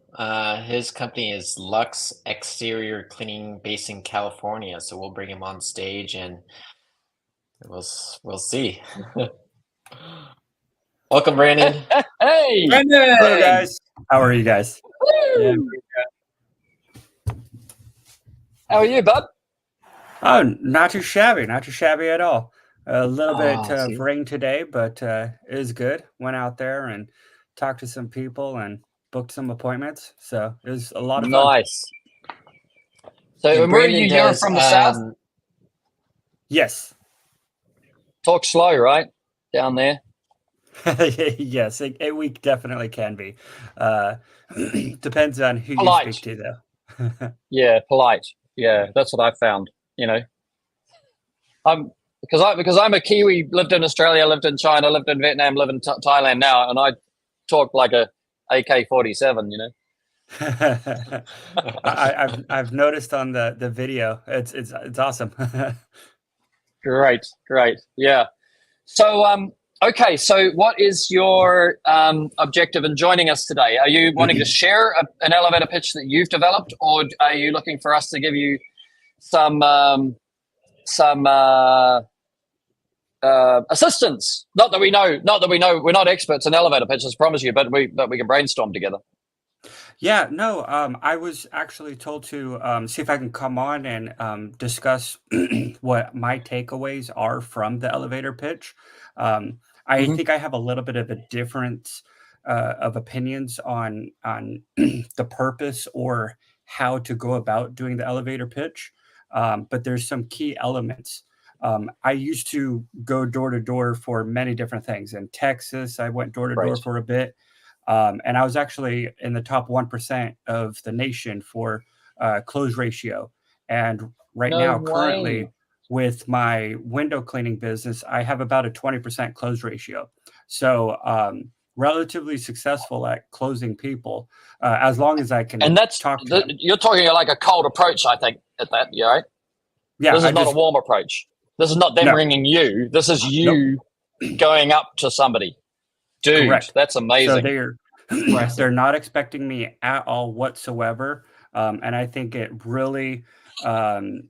His company is Lux Exterior Cleaning, based in California. So we'll bring him on stage and we'll see. Welcome, Brandon. Hey, Brandon. Hello, guys. How are you guys? Yeah. How are you, bud? Oh, not too shabby at all. A little bit of see. rain today, but it was good. Went out there and talked to some people and booked some appointments. So it was a lot of fun. Nice. So where are you? You're from the south? Yes. Talk slow, right? Down there. Yes, a week definitely can be. Depends on who Polite. you speak to, though. Yeah, polite. Yeah, that's what I found. I'm because I'm a Kiwi, lived in Australia, lived in China, lived in Vietnam, live in Thailand now, and I talk like a AK-47. I've noticed on the video. It's awesome. Great, yeah. So okay, so what is your objective in joining us today? Are you wanting to share an elevator pitch that you've developed, or are you looking for us to give you some assistance? Not that we know, we're not experts in elevator pitches, promise you, but we can brainstorm together. Yeah, no, I was actually told to see if I can come on and discuss what my takeaways are from the elevator pitch. I think I have a little bit of a difference of opinions on the purpose or how to go about doing the elevator pitch, but there's some key elements. I used to go door to door for many different things. In Texas, I went door to door for a bit. And I was actually in the top 1% of the nation for close ratio. And right now, currently, with my window cleaning business, I have about a 20% close ratio. So relatively successful at closing people, as long as I can. And that's you're talking like a cold approach, I think, at that. Yeah, right. Yeah, this is not a warm approach. This is not them ringing you. This is you going up to somebody. Dude, correct. That's amazing. So they're not expecting me at all whatsoever, and I think it really hones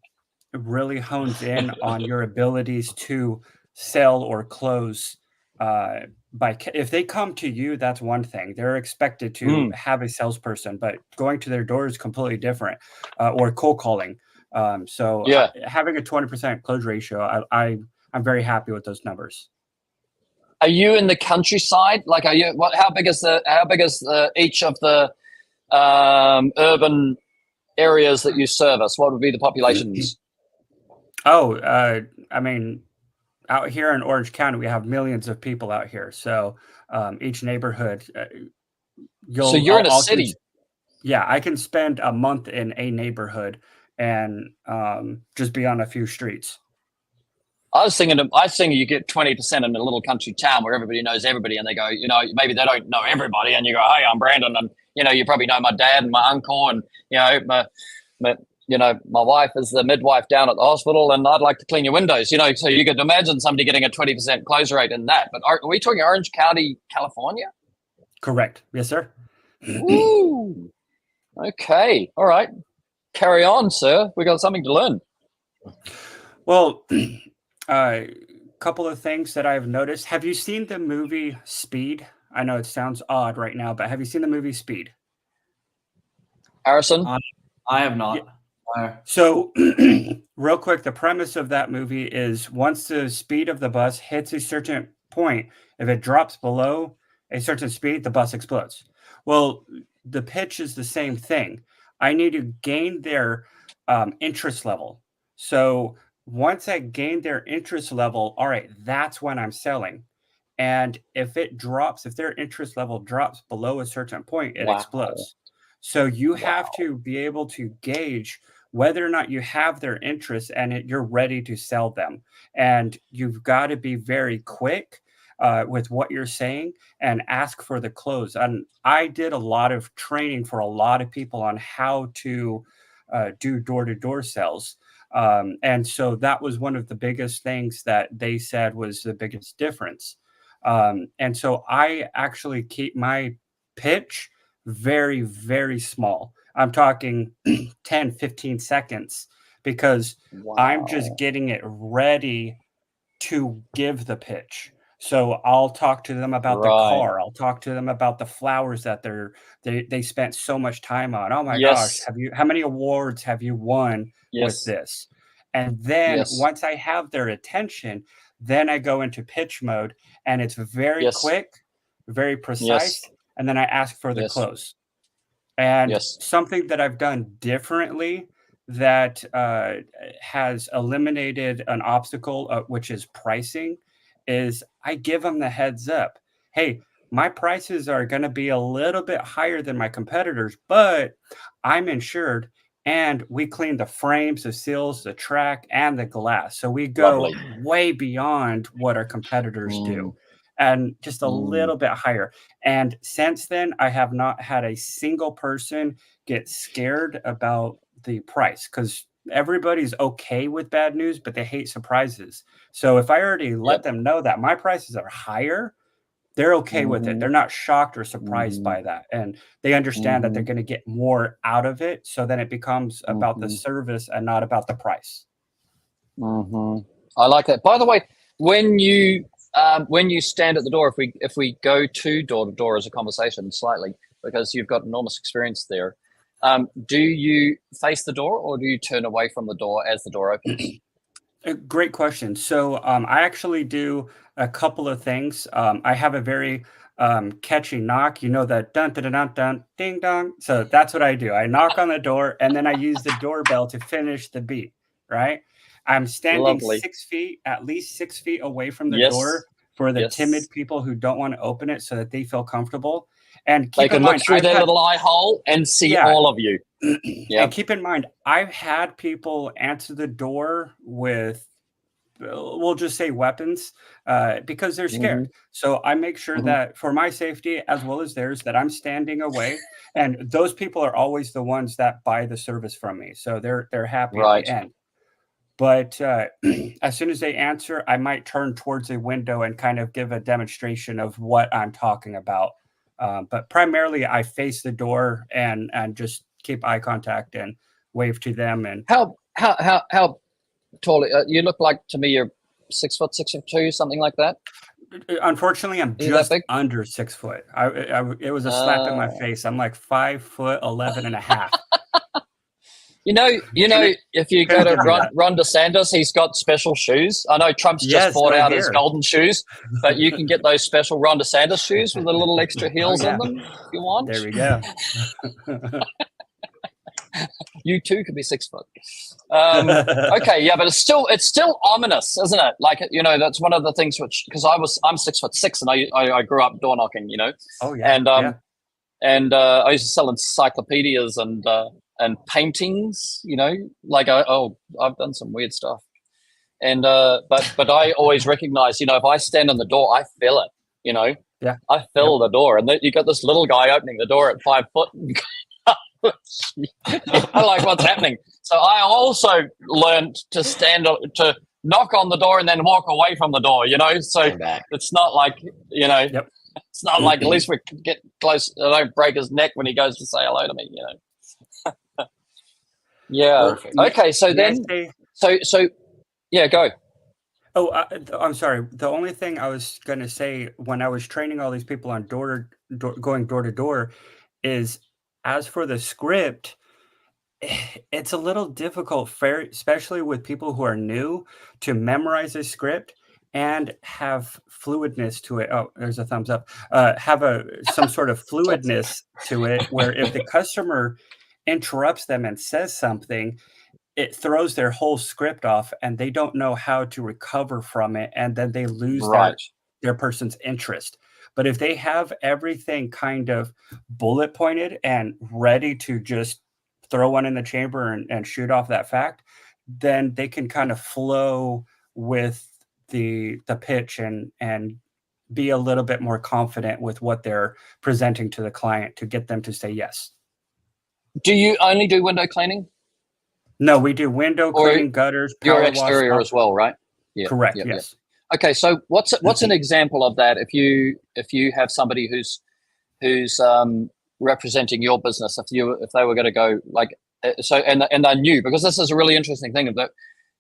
in on your abilities to sell or close. If they come to you, that's one thing. They're expected to have a salesperson, but going to their door is completely different. Or cold calling. So having a 20% close ratio, I'm very happy with those numbers. Are you in the countryside? Like, are you? How big is each of the urban areas that you service? What would be the populations? I mean, out here in Orange County, we have millions of people out here. So each neighborhood, so you're in a city. Yeah, I can spend a month in a neighborhood and just be on a few streets. I was thinking you get 20% in a little country town where everybody knows everybody, and they go, maybe they don't know everybody, and you go, hey, I'm Brandon, and you probably know my dad and my uncle, and my wife is the midwife down at the hospital, and I'd like to clean your windows, so you could imagine somebody getting a 20% close rate in that. But are we talking Orange County, California? Correct. Yes, sir. Ooh. Okay. All right. Carry on, sir. We got something to learn. Well, a couple of things that I've noticed. Have you seen the movie Speed? I know it sounds odd right now, but have you seen the movie Speed? Harrison? I have not. Yeah. So real quick, the premise of that movie is once the speed of the bus hits a certain point, if it drops below a certain speed, the bus explodes. Well, the pitch is the same thing. I need to gain their interest level. So once I gain their interest level, all right, that's when I'm selling. And if their interest level drops below a certain point, it explodes. So you have to be able to gauge whether or not you have their interest and you're ready to sell them. And you've got to be very quick with what you're saying and ask for the close. And I did a lot of training for a lot of people on how to do door-to-door sales. And so that was one of the biggest things that they said was the biggest difference. And so I actually keep my pitch very, very small. I'm talking 10, 15 seconds because I'm just getting it ready to give the pitch. So I'll talk to them about the car. I'll talk to them about the flowers that they spent so much time on. Oh my gosh, how many awards have you won with this? And then once I have their attention, then I go into pitch mode and it's very quick, very precise. And then I ask for the close. And something that I've done differently that has eliminated an obstacle, which is pricing, is I give them the heads up. hey, my prices are going to be a little bit higher than my competitors, but I'm insured and we clean the frames, the seals, the track, and the glass. So we go way beyond what our competitors do, and just a little bit higher. And since then, I have not had a single person get scared about the price, because everybody's okay with bad news, but they hate surprises. So if I already let them know that my prices are higher, they're okay with it. They're not shocked or surprised by that. And they understand that they're going to get more out of it. So then it becomes about the service and not about the price. I like that. By the way, when you stand at the door, if we go to door as a conversation slightly, because you've got enormous experience there, do you face the door or do you turn away from the door as the door opens? Great question. So I actually do a couple of things. I have a very catchy knock, that dun dun dun dun ding dong. So that's what I do. I knock on the door and then I use the doorbell to finish the beat. Right. I'm standing 6 feet, at least 6 feet away from the door for the timid people who don't want to open it, so that they feel comfortable. And they can look through their little eye hole and see all of you. And keep in mind, I've had people answer the door with, we'll just say, weapons, because they're scared. So I make sure that for my safety as well as theirs, that I'm standing away. And those people are always the ones that buy the service from me. So they're happy at the end. But as soon as they answer, I might turn towards a window and kind of give a demonstration of what I'm talking about. But primarily, I face the door and just keep eye contact and wave to them. And how tall? You look like, to me, you're 6 foot, 6'2", something like that. Unfortunately, I'm just under 6 foot. It was a slap in my face. I'm like 5'11" and a half. You know, if you go to Ron DeSantis, he's got special shoes. I know Trump's just bought out his golden shoes, but you can get those special Ron DeSantis shoes with a little extra heels in them if you want. There we go. You too could be 6 foot. Okay, yeah, but it's still ominous, isn't it? Like, that's one of the things because I'm 6'6" and I grew up door knocking, Oh yeah. And I used to sell encyclopedias and paintings, like I've done some weird stuff. And but I always recognize, if I stand on the door, I feel it, I feel the door. And then you got this little guy opening the door at 5 foot. I like what's happening. So I also learned to to knock on the door and then walk away from the door, so it's not like, it's not like, at least we can get close. I don't break his neck when he goes to say hello to me, Yeah. Perfect. Okay. So then, so yeah, go. Oh, I'm sorry. The only thing I was going to say when I was training all these people on going door to door is, as for the script, it's a little difficult, especially with people who are new, to memorize a script and have fluidness to it. Oh, there's a thumbs up. Have some sort of fluidness to it, where if the customer interrupts them and says something, it throws their whole script off and they don't know how to recover from it, and then they lose their person's interest. But if they have everything kind of bullet pointed and ready to just throw one in the chamber and shoot off that fact, then they can kind of flow with the pitch and be a little bit more confident with what they're presenting to the client to get them to say yes. Do you only do window cleaning? No, we do window cleaning, gutters, power exterior wash, as well, right? Yeah. Correct. Yes. Yeah. Okay, so what's an example of that? If you have somebody who's representing your business, if they were going to go and they're new, because this is a really interesting thing, that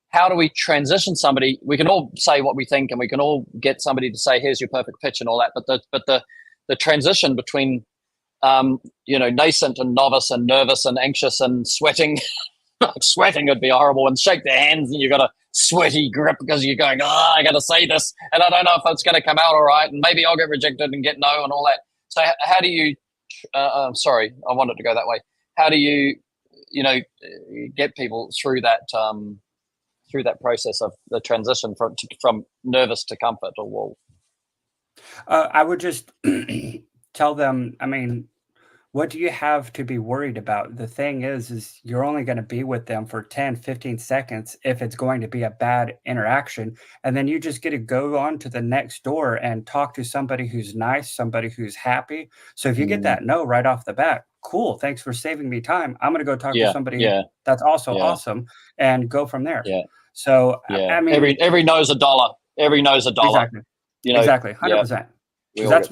how do we transition somebody? We can all say what we think, and we can all get somebody to say, "Here's your perfect pitch," and all that. But the transition between nascent and novice and nervous and anxious and sweating. Sweating would be horrible, and shake their hands and you got a sweaty grip because you're going, I got to say this and I don't know if it's going to come out all right, and maybe I'll get rejected and get no and all that. So how do you sorry, I wanted to go that way. How do you get people through that process of the transition from nervous to comfort or wall? I would just tell them, I mean, what do you have to be worried about? The thing is you're only going to be with them for 10, 15 seconds if it's going to be a bad interaction. And then you just get to go on to the next door and talk to somebody who's nice, somebody who's happy. So if you get that no right off the bat, cool, thanks for saving me time. I'm going to go talk to somebody that's also awesome and go from there. Yeah. So, I mean, every no's a dollar. Every no's a dollar. Exactly. Exactly. 100%.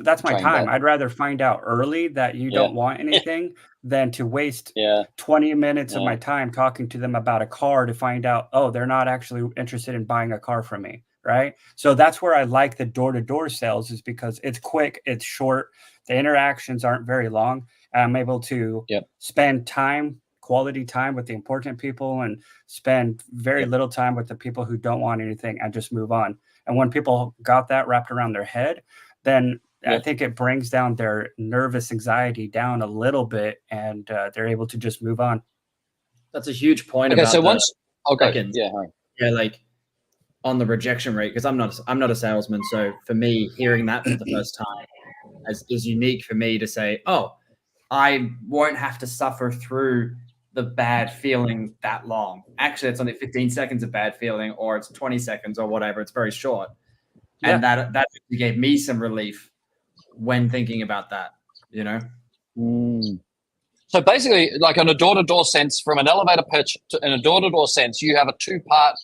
That's my time. That. I'd rather find out early that you don't want anything than to waste 20 minutes of my time talking to them about a car to find out, oh, they're not actually interested in buying a car from me. Right. So that's where I like the door-to-door sales, is because it's quick, it's short, the interactions aren't very long. I'm able to spend time, quality time with the important people, and spend very little time with the people who don't want anything and just move on. And when people got that wrapped around their head, then I think it brings down their nervous anxiety down a little bit, and they're able to just move on. That's a huge point. Okay, about so once seconds. Like on the rejection rate, because I'm not a salesman, so for me, hearing that for the first time is unique for me to say, oh, I won't have to suffer through the bad feeling that long. Actually, it's only 15 seconds of bad feeling, or it's 20 seconds or whatever. It's very short. And that gave me some relief when thinking about that, you know? So basically, like in a door-to-door sense, from an elevator pitch in a door-to-door sense, you have a two-part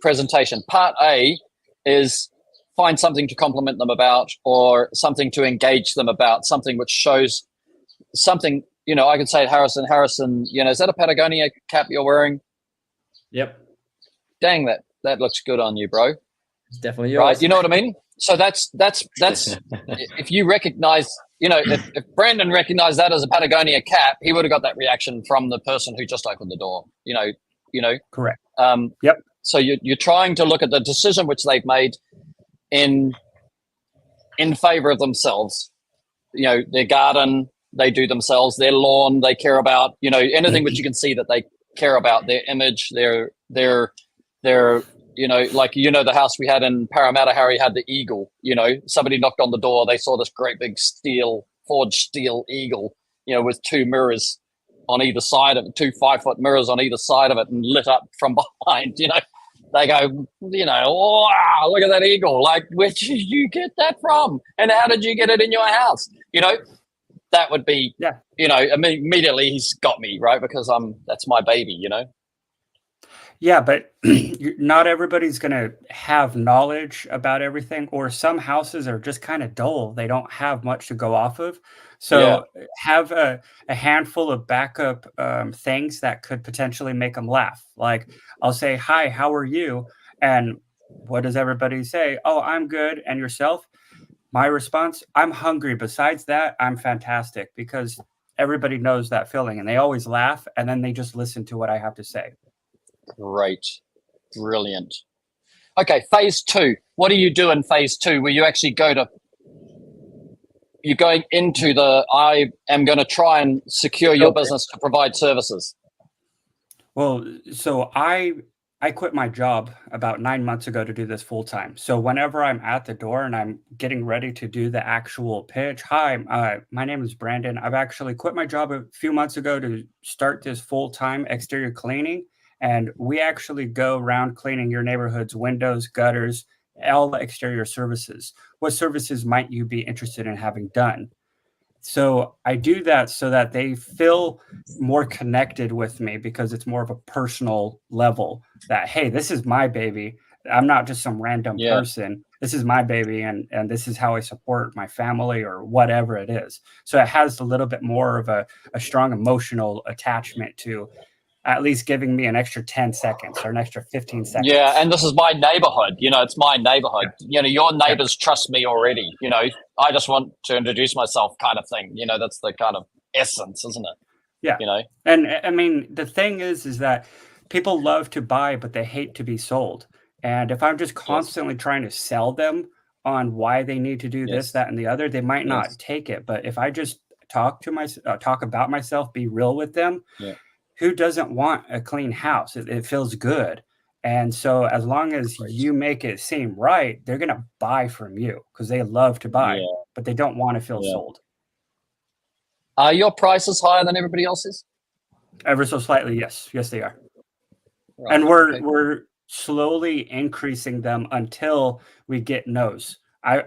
presentation. Part A is find something to compliment them about, or something to engage them about, something which shows something, you know. I could say, Harrison, you know, is that a Patagonia cap you're wearing? Yep. Dang, that looks good on you, bro. It's definitely yours. Right, you know what I mean? So that's if you recognize, you know, if Brandon recognized that as a Patagonia cap, he would have got that reaction from the person who just opened the door. You know. Correct. So you're trying to look at the decision which they've made in favor of themselves. You know, their garden, they do themselves, their lawn, they care about, you know, anything which you can see that they care about, their image, their you know, like, you know, the house we had in Parramatta, Harry, had the eagle. You know, somebody knocked on the door, they saw this great big forged steel eagle, you know, with two mirrors on either side of it, 2 5-foot mirrors on either side of it, and lit up from behind. You know, they go, you know, wow, look at that eagle. Like, where did you get that from? And how did you get it in your house? You know, that would be, you know, I mean, immediately he's got me, right? Because that's my baby, you know? Yeah, but not everybody's going to have knowledge about everything, or some houses are just kind of dull. They don't have much to go off of. So have a handful of backup things that could potentially make them laugh. Like, I'll say, hi, how are you? And what does everybody say? Oh, I'm good. And yourself? My response, I'm hungry. Besides that, I'm fantastic, because everybody knows that feeling, and they always laugh, and then they just listen to what I have to say. Great. Brilliant. Okay, phase 2. What do you do in phase 2 where you actually you're going into I am going to try and secure your business to provide services? Well, so I quit my job about 9 months ago to do this full time. So whenever I'm at the door and I'm getting ready to do the actual pitch, hi, my name is Brandon. I've actually quit my job a few months ago to start this full-time exterior cleaning. And we actually go around cleaning your neighborhood's windows, gutters, all the exterior services. What services might you be interested in having done? So I do that so that they feel more connected with me, because it's more of a personal level that, hey, this is my baby. I'm not just some random person. This is my baby, and this is how I support my family, or whatever it is. So it has a little bit more of a strong emotional attachment to at least giving me an extra 10 seconds or an extra 15 seconds. Yeah, and this is my neighborhood. You know, it's my neighborhood. You know, your neighbors trust me already. You know, I just want to introduce myself, kind of thing. You know, that's the kind of essence, isn't it? Yeah. You know? And I mean, the thing is that people love to buy, but they hate to be sold. And if I'm just constantly trying to sell them on why they need to do this, that, and the other, they might not take it. But if I just talk about myself, be real with them, who doesn't want a clean house? It feels good. And so as long as you make it seem right, they're going to buy from you because they love to buy, but they don't want to feel sold. Are your prices higher than everybody else's? Ever so slightly, yes. Yes, they are. Right. And we're slowly increasing them until we get no's. I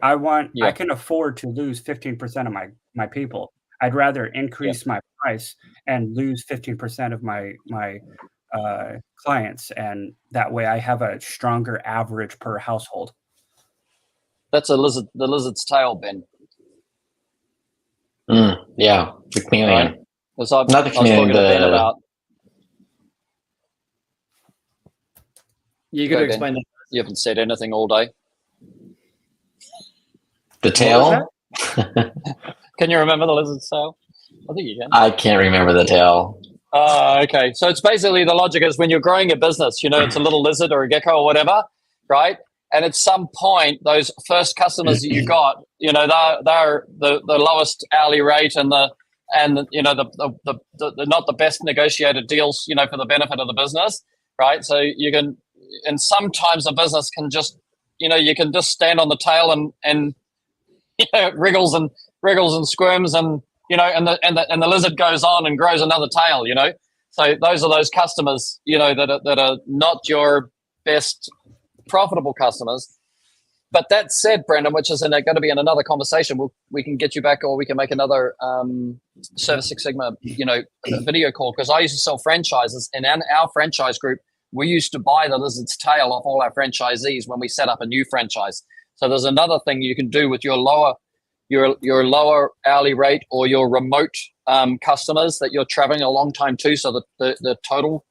can afford to lose 15% of my people. I'd rather increase my price and lose 15% of my clients, and that way I have a stronger average per household. That's the lizard's tail, Ben. Yeah, the chameleon. Right? Not the chameleon. Ben about. You got to explain that. You haven't said anything all day. The tail? Can you remember the lizard's tail? I think you can. I can't remember the tail. Okay. So it's basically the logic is when you're growing a business, it's a little lizard or a gecko or whatever, right? And at some point, those first customers that you got, they're the lowest hourly rate and the not the best negotiated deals, for the benefit of the business, right? So you can, and sometimes a business can just, you can just stand on the tail and wriggles and squirms and and the lizard goes on and grows another tail, So those are those customers, that are not your best profitable customers. But that said, Brendan, which is going to be in another conversation, we can get you back, or we can make another Service Six Sigma, video call, because I used to sell franchises, and in our franchise group, we used to buy the lizard's tail off all our franchisees when we set up a new franchise. So there's another thing you can do with your lower hourly rate or your remote customers that you're traveling a long time to, so that the total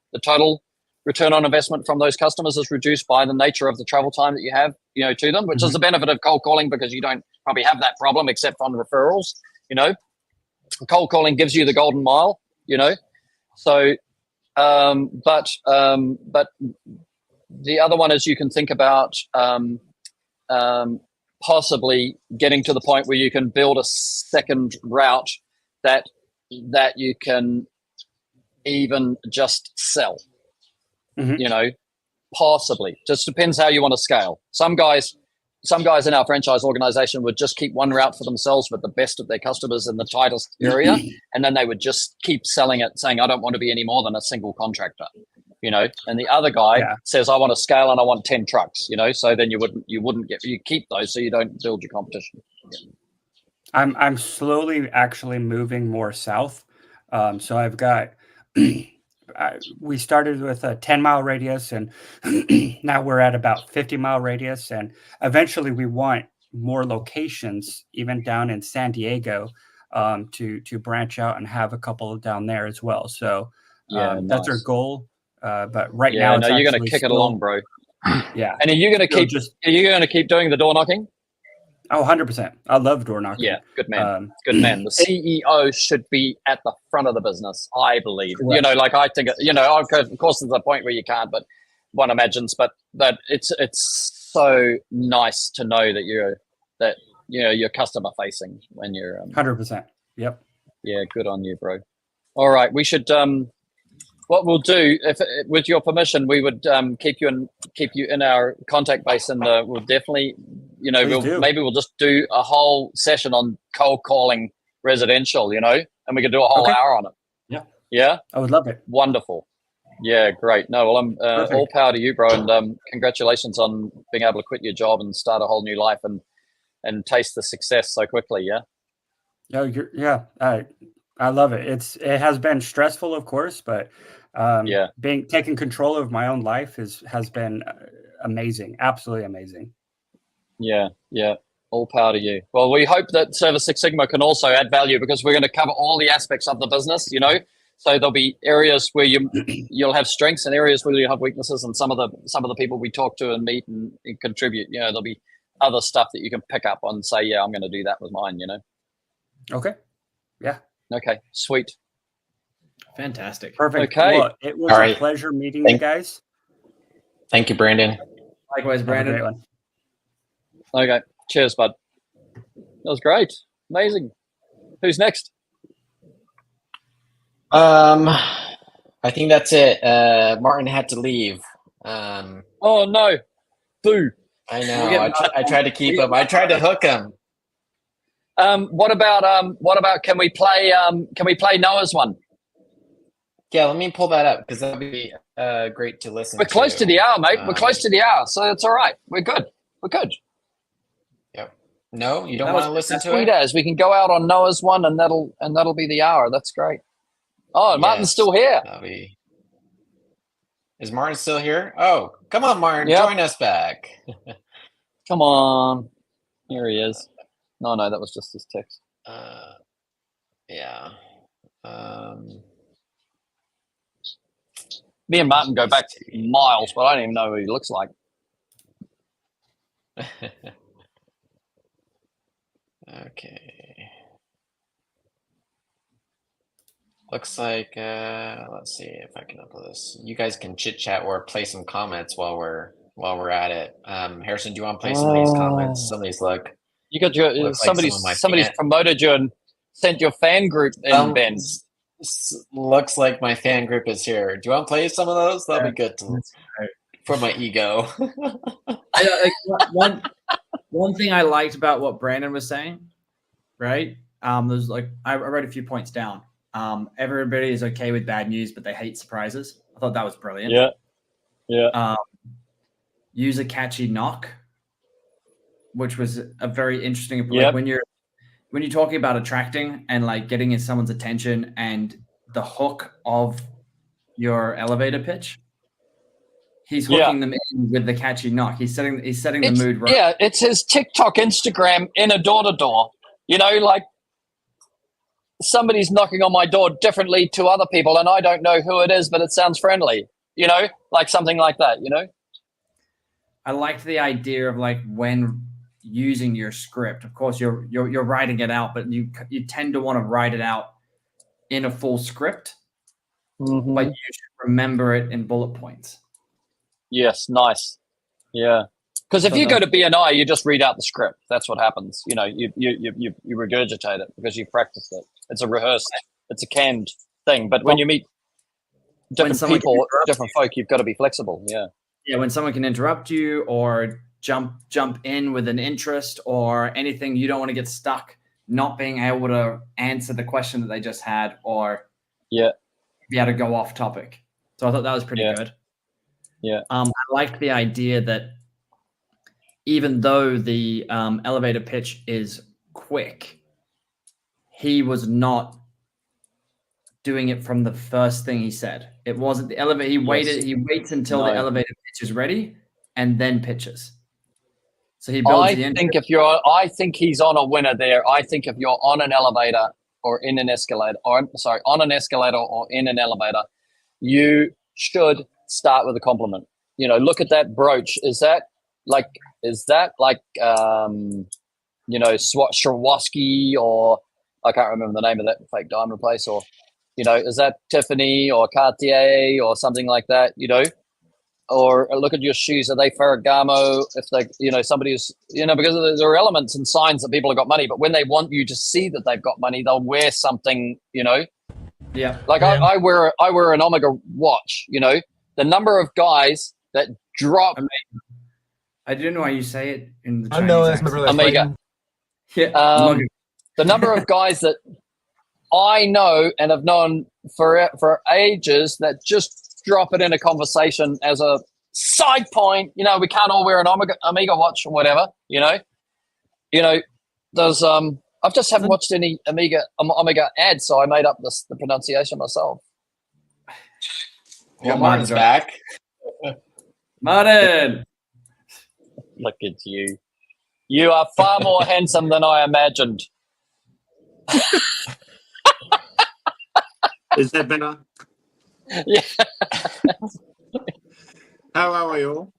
return on investment from those customers is reduced by the nature of the travel time that you have, to them, which is the benefit of cold calling, because you don't probably have that problem except on referrals. Cold calling gives you the golden mile, So, but the other one is you can think about possibly getting to the point where you can build a second route that you can even just sell. Possibly. Just depends how you want to scale. Some guys in our franchise organization would just keep one route for themselves with the best of their customers in the tightest area, and then they would just keep selling it, saying, I don't want to be any more than a single contractor. And the other guy says, I want to scale and I want 10 trucks, so then you keep those so you don't build your competition. I'm slowly actually moving more south. So I've got, we started with a 10-mile radius, and now we're at about 50-mile radius. And eventually we want more locations, even down in San Diego, to branch out and have a couple down there as well. So that's our goal. But right now, you're going to kick it along, bro. Yeah. And are you going to keep doing the door knocking? Oh, 100%. I love door knocking. Yeah, good man. Good man. The CEO should be at the front of the business, I believe. Correct. I think, of course, there's a point where you can't, but one imagines. But that it's so nice to know that you're customer facing when you're 100%. Yep. Yeah, good on you, bro. All right, we should. What we'll do, if with your permission, we would keep you in our contact base, and we'll definitely, maybe we'll just do a whole session on cold calling residential, and we could do a whole hour on it. Yeah. Yeah. I would love it. Wonderful. Yeah, great. No, well, I'm all power to you, bro, and congratulations on being able to quit your job and start a whole new life and taste the success so quickly. Yeah. Oh, I love it. It has been stressful, of course, but taking control of my own life has been amazing, absolutely amazing. Yeah. All power to you. Well, we hope that Service Six Sigma can also add value, because we're going to cover all the aspects of the business. So there'll be areas where you'll have strengths and areas where you have weaknesses, and some of the people we talk to and meet and contribute. There'll be other stuff that you can pick up on and say, yeah, I'm going to do that with mine. Okay. Yeah. Okay, sweet. Fantastic. Perfect. Okay. Well, it was a pleasure meeting you guys. Thank you, Brandon. Likewise, Brandon. Okay. Cheers, bud. That was great. Amazing. Who's next? I think that's it. Martin had to leave. Oh no, boo! I know. I tried to keep him. I tried to hook him. What about can we play Noah's one? Yeah, let me pull that up because that'd be great to listen to. We're close to the hour, mate. We're close to the hour, so it's all right. We're good. Yep. No, you don't want to listen to it? As we can go out on Noah's one, and that'll be the hour. That's great. Oh, yes. Martin's still here. Is Martin still here? Oh, come on, Martin. Yep. Join us back. Come on. Here he is. No, that was just his text. Yeah. Me and Martin go back miles, but I don't even know what he looks like. Okay. Looks like, let's see if I can upload this. You guys can chit chat or play some comments while we're at it. Harrison, do you want to play some of these comments? Some of these look. You got your somebody's promoted you and sent your fan group in, Ben. Looks like my fan group is here. Do you want to play some of those? That'll be good for my ego. One thing I liked about what Brandon was saying, right? There's I wrote a few points down. Everybody is okay with bad news, but they hate surprises. I thought that was brilliant. Yeah. Use a catchy knock, which was a very interesting. Yep. When you're talking about attracting and getting in someone's attention and the hook of your elevator pitch, he's hooking them in with the catchy knock. He's setting the mood right. Yeah, it's his TikTok, Instagram in a door-to-door. Somebody's knocking on my door differently to other people, and I don't know who it is, but it sounds friendly. Something like that. I liked the idea of when using your script. Of course, you're writing it out, but you tend to want to write it out in a full script, but you should remember it in bullet points. Yes, nice. Yeah, because if you go to BNI, you just read out the script. That's what happens. You regurgitate it because you practiced it. It's a rehearsed. It's a canned thing. But when you meet different people, different folk, you've got to be flexible. Yeah. Yeah, when someone can interrupt you or jump in with an interest or anything, you don't want to get stuck not being able to answer the question that they just had or be able to go off topic. So I thought that was pretty good. Yeah. I liked the idea that even though the elevator pitch is quick, he was not doing it from the first thing he said. It wasn't the elevator. He waits until the elevator pitch is ready and then pitches. So he builds the interest. I think he's on a winner there. I think if you're on an elevator or in an escalator, on an escalator or in an elevator, you should start with a compliment. Look at that brooch. Is that like Swarovski, or I can't remember the name of that fake diamond place, or is that Tiffany or Cartier or something like that? Or look at your shoes. Are they Ferragamo? If they, somebody who's, because there are elements and signs that people have got money, but when they want you to see that they've got money, they'll wear something, Yeah. I wear an Omega watch, the number of guys that drop. I didn't know why you say it in the Chinese. I know that's Omega. Yeah. The number of guys that I know and have known for ages that just drop it in a conversation as a side point. We can't all wear an Omega watch or whatever. There's I just haven't watched any Omega ads, so I made up the pronunciation myself. Well, Martin's back. Martin, look at you. You are far more handsome than I imagined. Is that better? Yeah. How are we all?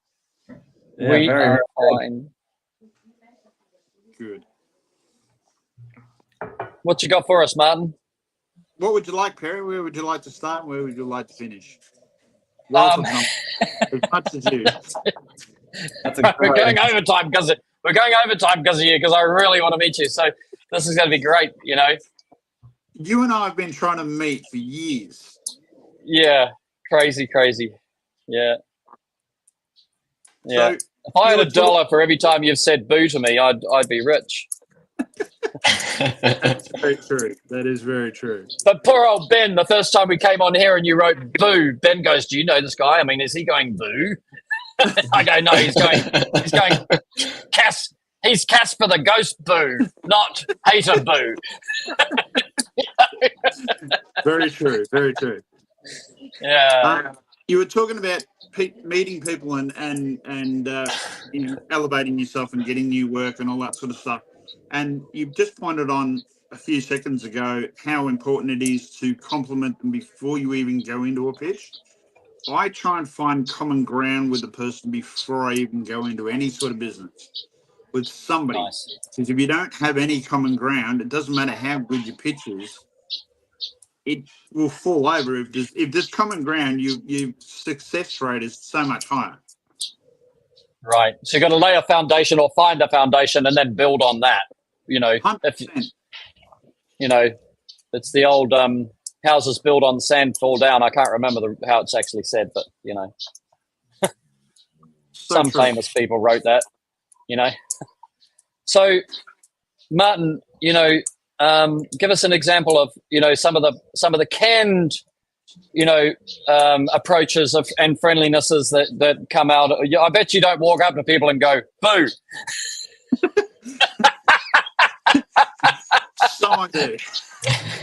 Yeah, we are fine. Good. What you got for us, Martin? What would you like, Perry? Where would you like to start and where would you like to finish? As much as you. We're going overtime because of you, because I really want to meet you. So this is going to be great, You and I have been trying to meet for years. Yeah, crazy. Yeah. Yeah. So, if I had $1 for every time you've said boo to me, I'd be rich. That's very true. That is very true. But poor old Ben, the first time we came on here and you wrote boo, Ben goes, "Do you know this guy? I mean, is he going boo?" I go, "No, he's going Cass. He's Casper the Ghost Boo, not Hater Boo." Very true. Very true. Yeah. You were talking about meeting people and elevating yourself and getting new work and all that sort of stuff. And you've just pointed on a few seconds ago how important it is to compliment them before you even go into a pitch. I try and find common ground with the person before I even go into any sort of business with somebody. Nice. Because if you don't have any common ground, it doesn't matter how good your pitch is, it will fall over. If there's common ground, your success rate is so much higher. Right. So you've got to lay a foundation or find a foundation and then build on that. You know, 100%. It's the old houses built on sand fall down. I can't remember how it's actually said, but some famous people wrote that. So Martin, give us an example of some of the canned approaches and friendlinesses that come out. I bet you don't walk up to people and go boo. Someone do.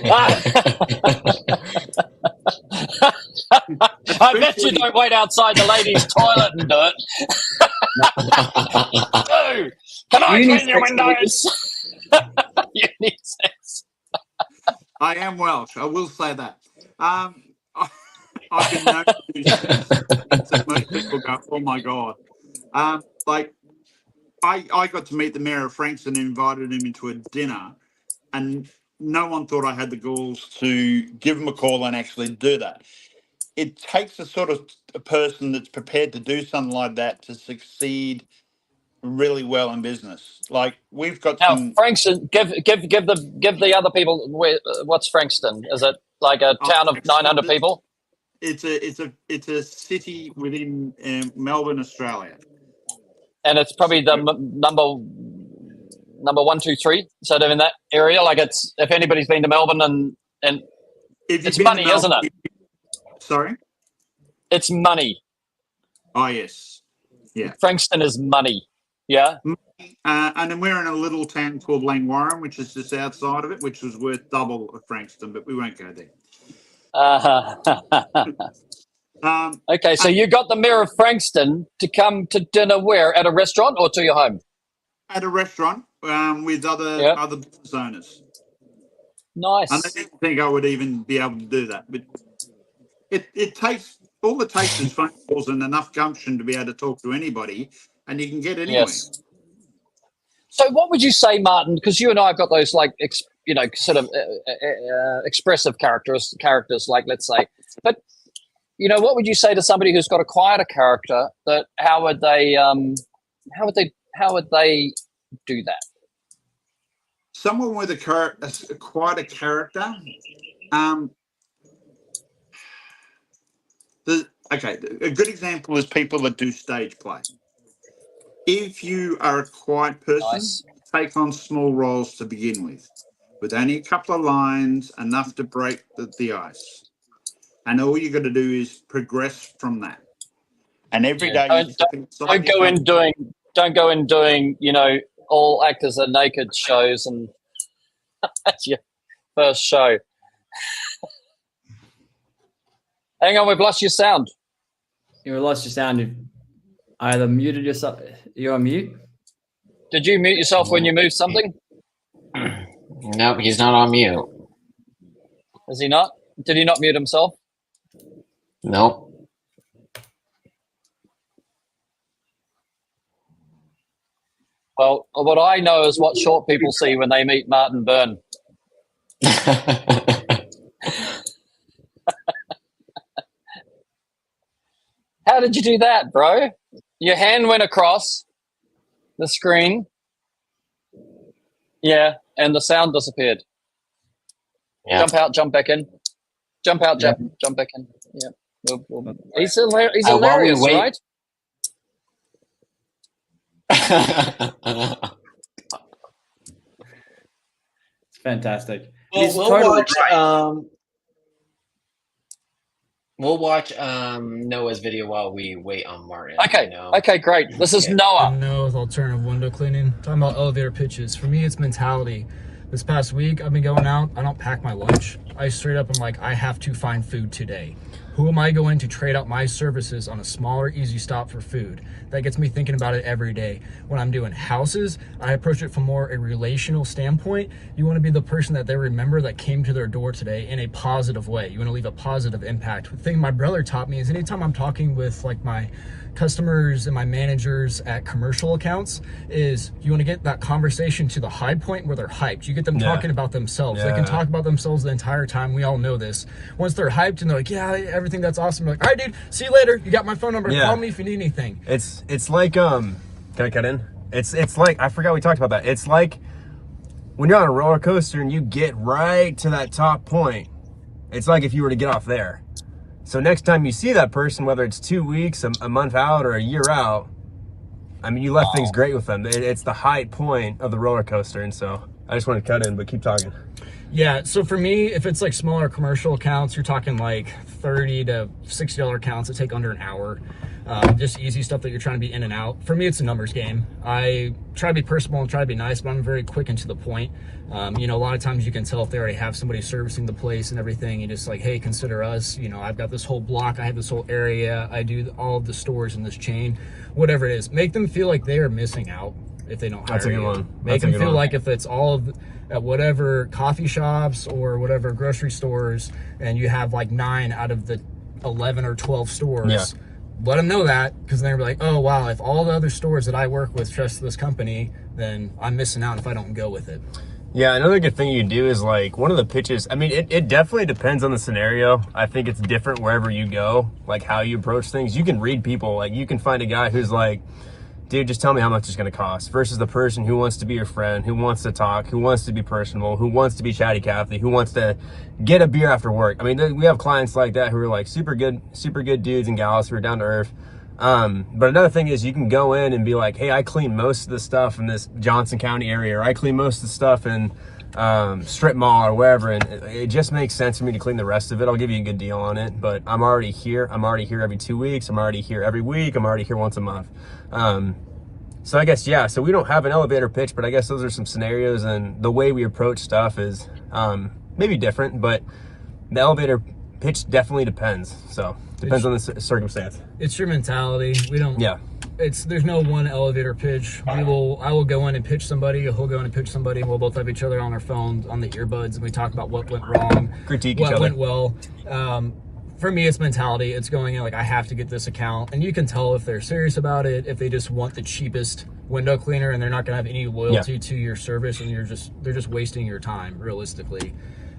I bet you don't wait outside the ladies' toilet and do it. Boo! Can I clean your windows? You need sex. I am Welsh. I will say that. I've been known to do that. Most people go, "Oh my god!" I got to meet the mayor of Frankston and invited him into a dinner, and no one thought I had the balls to give him a call and actually do that. It takes a sort of a person that's prepared to do something like that to succeed really well in business. Like we've got now, Frankston. Give the other people. What's Frankston? Is it like a town of 900 people? It's a city within Melbourne, Australia. And it's probably the number 1, 2, 3. So they're in that area. Like it's if anybody's been to Melbourne and it's money, isn't it? Sorry? It's money. Oh yes. Yeah. Frankston is money. Yeah. And then we're in a little town called Langwarrin, which is just outside of it, which was worth double of Frankston, but we won't go there. Okay, so you got the mayor of Frankston to come to dinner where? At a restaurant or to your home? At a restaurant with other business owners. Nice. And I didn't think I would even be able to do that, but it takes is phone calls and enough gumption to be able to talk to anybody, and you can get anywhere. Yes. So, what would you say, Martin? Because you and I have got those sort of expressive characters, like let's say, but. What would you say to somebody who's got a quieter character? That how would they do that? Someone with a quieter character. A good example is people that do stage play. If you are a quiet person, take on small roles to begin with only a couple of lines, enough to break the ice. And all you got to do is progress from that. And every day, don't go in doing, all actors are naked shows, and that's your first show. Hang on, we've lost your sound. You lost your sound. You've either muted yourself. You're on mute. Did you mute yourself when you moved something? Nope, he's not on mute. Is he not? Did he not mute himself? Nope. Well, what I know is what short people see when they meet Martin Byrne. How did you do that, bro? Your hand went across the screen. Yeah, and the sound disappeared. Yeah. Jump out, jump back in. Jump out, jump back in. Yeah. He's hilarious, right? It's fantastic. Well, He's totally right. We'll watch Noah's video while we wait on Martin. Okay. You know? Okay, great. This is Noah. Noah with alternative window cleaning. Talking about elevator pitches. For me, it's mentality. This past week, I've been going out. I don't pack my lunch. I straight up am like, I have to find food today. Who am I going to trade out my services on a smaller, easy stop for food? That gets me thinking about it every day. When I'm doing houses, I approach it from more a relational standpoint. You want to be the person that they remember that came to their door today in a positive way. You want to leave a positive impact. The thing my brother taught me is anytime I'm talking with like my customers and my managers at commercial accounts is you want to get that conversation to the high point where they're hyped. You get them talking about themselves. They can talk about themselves the entire time. We all know this. Once they're hyped and they're like, yeah, everything that's awesome. You're like, all right, dude, see you later. You got my phone number. Call me if you need anything. It's like, can I cut in? It's like, I forgot we talked about that. It's like when you're on a roller coaster and you get right to that top point, it's like if you were to get off there. So next time you see that person, whether it's 2 weeks, a month out, or a year out, I mean, you left things great with them. It's the high point of the roller coaster. And so I just wanted to cut in, but keep talking. Yeah, so for me, if it's like smaller commercial accounts, you're talking like $30 to $60 accounts that take under an hour. Just easy stuff that you're trying to be in and out. For me, it's a numbers game. I try to be personable and try to be nice, but I'm very quick and to the point. You know, a lot of times you can tell if they already have somebody servicing the place and everything. You just like, hey, consider us. You know, I've got this whole block. I have this whole area. I do all of the stores in this chain. Whatever it is, make them feel like they are missing out if they don't hire That's a good you. one. Make them feel like if it's all of at whatever coffee shops or whatever grocery stores, and you have like 9 out of the 11 or 12 stores, let them know that, because they're like, oh wow, if all the other stores that I work with trust this company, then I'm missing out if I don't go with it. Yeah, another good thing you do is like one of the pitches, I mean, it definitely depends on the scenario. I think it's different wherever you go, like how you approach things. You can read people, like you can find a guy who's like, dude, just tell me how much it's going to cost, versus the person who wants to be your friend, who wants to talk, who wants to be personable, who wants to be chatty Cathy, who wants to get a beer after work. I mean, we have clients like that who are like super good dudes and gals who are down to earth. But another thing is you can go in and be like, hey, I clean most of the stuff in this Johnson County area, or I clean most of the stuff in Strip Mall or wherever, and it just makes sense for me to clean the rest of it. I'll give you a good deal on it, but I'm already here. I'm already here every 2 weeks. I'm already here every week. I'm already here once a month. So I guess, yeah, so we don't have an elevator pitch, but I guess those are some scenarios, and the way we approach stuff is maybe different, but the elevator pitch definitely depends. So depends on the circumstance. It's your mentality. We don't, there's no one elevator pitch. I will go in and pitch somebody, he'll go in and pitch somebody, and we'll both have each other on our phones, on the earbuds, and we talk about what went wrong, critique each what other. went well. For me, it's mentality. It's going in like, I have to get this account. And you can tell if they're serious about it, if they just want the cheapest window cleaner and they're not going to have any loyalty to your service, and they're just wasting your time, realistically.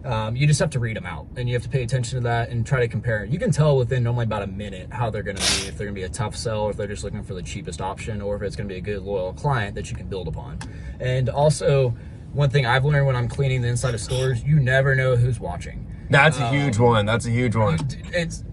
You just have to read them out, and you have to pay attention to that and try to compare. You can tell within normally about a minute how they're going to be, if they're going to be a tough sell, or if they're just looking for the cheapest option, or if it's going to be a good, loyal client that you can build upon. And also, one thing I've learned when I'm cleaning the inside of stores, you never know who's watching. That's a huge one. That's a huge one.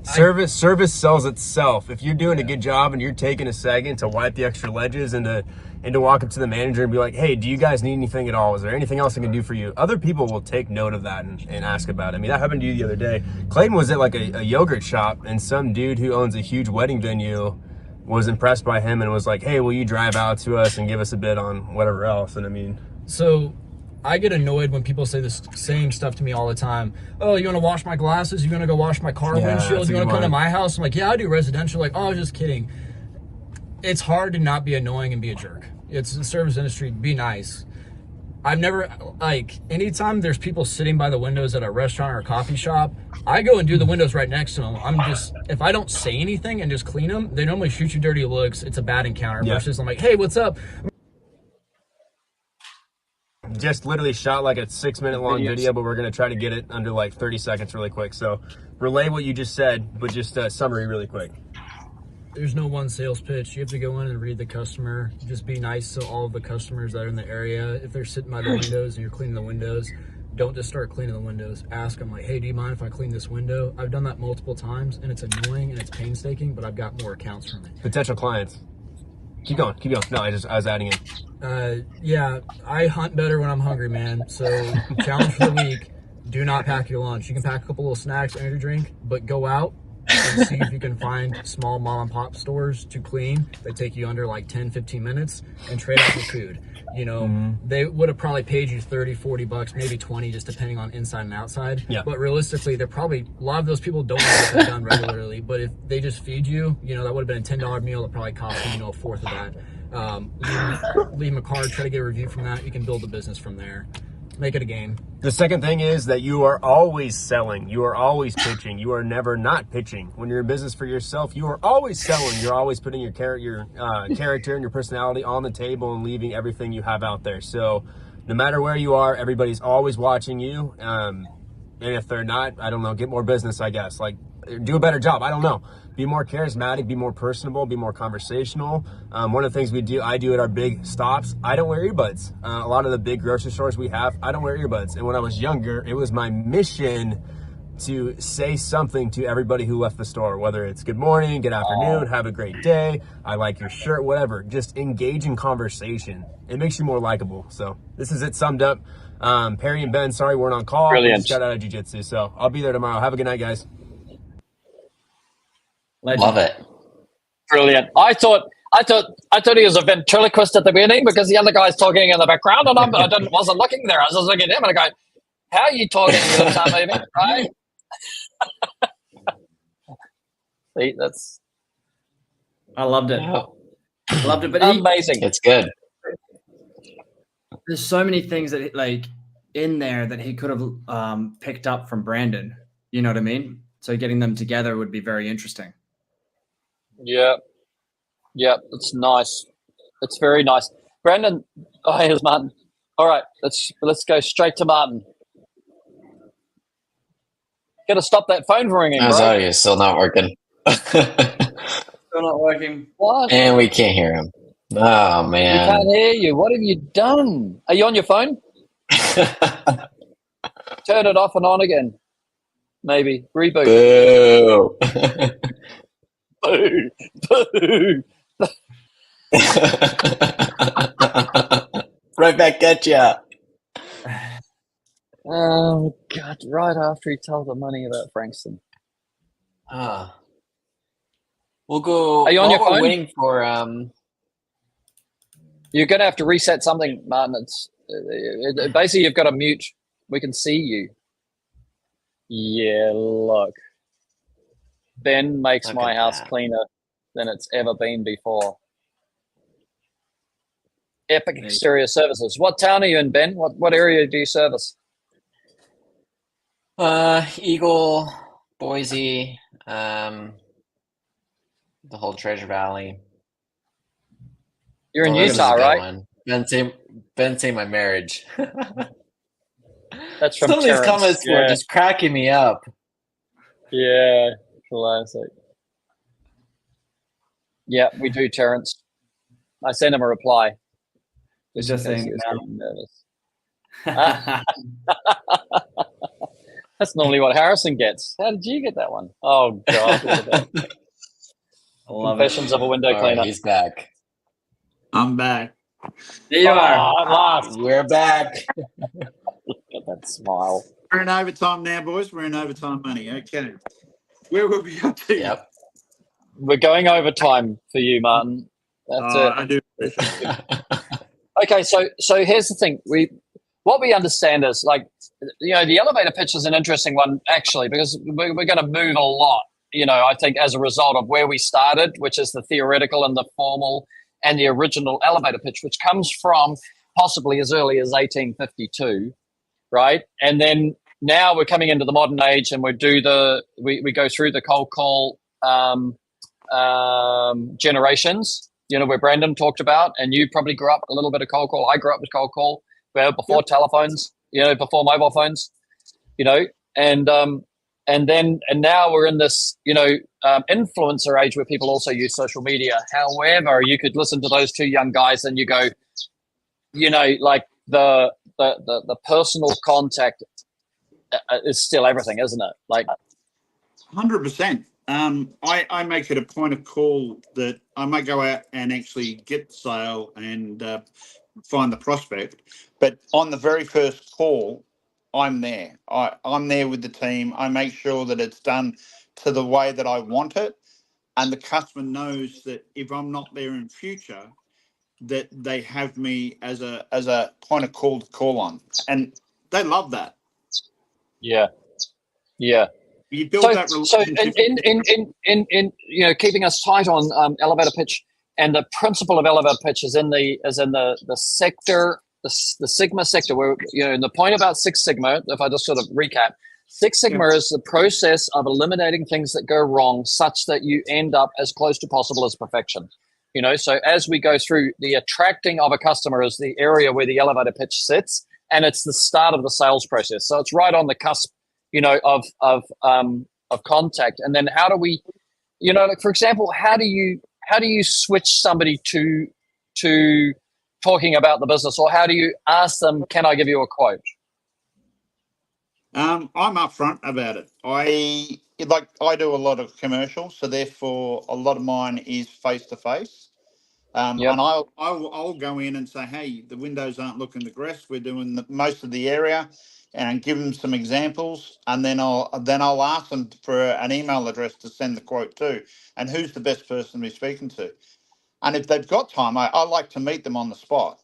Service sells itself. If you're doing a good job and you're taking a second to wipe the extra ledges and to walk up to the manager and be like, hey, do you guys need anything at all? Is there anything else I can do for you? Other people will take note of that and ask about it. I mean, that happened to you the other day. Clayton was at like a yogurt shop, and some dude who owns a huge wedding venue was impressed by him and was like, hey, will you drive out to us and give us a bid on whatever else? And I mean, so I get annoyed when people say this same stuff to me all the time. Oh, you want to wash my glasses? You want to go wash my car windshield? You want to come to my house? I'm like, yeah, I do residential. Like, oh, I was just kidding. It's hard to not be annoying and be a jerk. It's the service industry. Be nice. I've never, like, anytime there's people sitting by the windows at a restaurant or a coffee shop, I go and do the windows right next to them. If I don't say anything and just clean them, they normally shoot you dirty looks. It's a bad encounter. Versus I'm like, hey, what's up? Just literally shot like a 6-minute long video, but we're going to try to get it under like 30 seconds really quick. So relay what you just said, but just a summary really quick. There's no one sales pitch. You have to go in and read the customer. Just be nice to all of the customers that are in the area. If they're sitting by the windows and you're cleaning the windows, don't just start cleaning the windows. Ask them like, hey, do you mind if I clean this window? I've done that multiple times, and it's annoying and it's painstaking, but I've got more accounts from it. Potential clients. Keep going. No, I was adding in. Yeah, I hunt better when I'm hungry, man. So challenge for the week, do not pack your lunch. You can pack a couple little snacks, energy drink, but go out and see if you can find small mom and pop stores to clean that take you under like 10, 15 minutes and trade out the food. You know, they would have probably paid you 30, 40 bucks, maybe 20, just depending on inside and outside. Yeah. But realistically, they're probably, a lot of those people don't get that done regularly. But if they just feed you, you know, that would have been a $10 meal that probably cost you, you know, a fourth of that. Leave them a card, try to get a review from that. You can build a business from there. Make it a game. The second thing is that you are always selling. You are always pitching. You are never not pitching. When you're in business for yourself, you are always selling. You're always putting your character and your personality on the table and leaving everything you have out there. So no matter where you are, everybody's always watching you. And if they're not, I don't know, get more business, I guess. Like, do a better job. I don't know. Be more charismatic, be more personable, be more conversational. One of the things I do at our big stops, I don't wear earbuds. A lot of the big grocery stores we have, I don't wear earbuds. And when I was younger, it was my mission to say something to everybody who left the store, whether it's good morning, good afternoon, have a great day, I like your shirt, whatever. Just engage in conversation. It makes you more likable. So this is it summed up. Perry and Ben, sorry, weren't on call. Brilliant. We just got out of jiu-jitsu. So I'll be there tomorrow. Have a good night, guys. Legend. Love it. Brilliant. I thought he was a ventriloquist at the beginning because the other guy's talking in the background, and I wasn't looking there. I was just looking at him, and I go, "How are you talking to the time moving?" Right? See, that's. I loved it. Loved it, but amazing. It's good. There's so many things that like in there that he could have picked up from Brandon. You know what I mean? So getting them together would be very interesting. Yeah, it's nice. It's very nice. Brandon, here's Martin. All right, let's go straight to Martin. Got to stop that phone from ringing, bro. Sorry, it's still not working. Still not working. What? And we can't hear him. Oh, man. We can't hear you. What have you done? Are you on your phone? Turn it off and on again. Maybe. Reboot. Boo. Boo. Boo. Right back at ya. Oh, God. Right after he told the money about Frankston. We'll go. Are you on your phone? We're waiting for You're going to have to reset something, Martin. It's basically you've got to mute. We can see you. Yeah, look. Ben makes my house cleaner than it's ever been before. Epic Exterior Services. What town are you in, Ben? What area do you service? Eagle, Boise, the whole Treasure Valley. You're in Utah, right? One. Ben say my marriage. That's from some of these Terrence. comments were just cracking me up. Yeah, classic. Yeah, we do, Terrence. I sent him a reply. It's just saying nervous. That's normally what Harrison gets. How did you get that one? Oh God! Confessions of a window cleaner. He's back. I'm back. There you are. At last. We're back. Look at that smile. We're in overtime now, boys. We're in overtime money. Okay. Where will we up to? Yep. We're going overtime for you, Martin. That's it. I do appreciate it. Okay, so here's the thing. What we understand is, like, you know, the elevator pitch is an interesting one, actually, because we're going to move a lot, you know, I think as a result of where we started, which is the theoretical and the formal and the original elevator pitch, which comes from possibly as early as 1852, right? And then now we're coming into the modern age and we go through the cold call generations, you know, where Brandon talked about, and you probably grew up a little bit of cold call. I grew up with cold call before telephones, you know, before mobile phones, you know, and now we're in this, you know, influencer age where people also use social media. However, you could listen to those two young guys and you go, you know, like the personal contact is still everything, isn't it? Like 100%. I make it a point of call that I might go out and actually get the sale and find the prospect. But on the very first call, I'm there. I'm there with the team. I make sure that it's done to the way that I want it. And the customer knows that if I'm not there in future, that they have me as a point of call to call on. And they love that. Yeah. Yeah. You build that relationship. So in you know, keeping us tight on elevator pitch, and the principle of elevator pitch is in the sector, the Sigma sector, where, you know, in the point about Six Sigma, if I just sort of recap, Six Sigma is the process of eliminating things that go wrong such that you end up as close to possible as perfection. You know, so as we go through, the attracting of a customer is the area where the elevator pitch sits, and it's the start of the sales process. So it's right on the cusp, you know, of contact. And then how do we, you know, like, for example, how do you switch somebody to talking about the business, or how do you ask them, can I give you a quote? I'm upfront about it. I do a lot of commercials, so therefore a lot of mine is face to face. And I'll go in and say, hey, the windows aren't looking the best. We're doing most of the area, and give them some examples, and then I'll ask them for an email address to send the quote to, and who's the best person to be speaking to. And if they've got time, I like to meet them on the spot.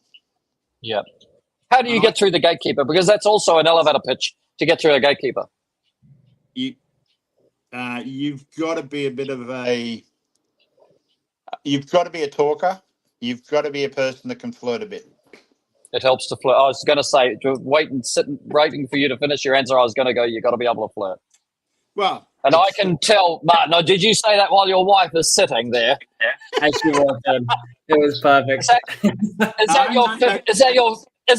Yeah. How do you get through the gatekeeper? Because that's also an elevator pitch, to get through a gatekeeper. You've got to be a bit of you've got to be a talker. You've got to be a person that can flirt a bit. It helps to flirt. I was going to say, waiting for you to finish your answer, I was going to go, you got to be able to flirt. Well, and I can tell, Martin. Now, did you say that while your wife is sitting there? Actually, it was perfect. Is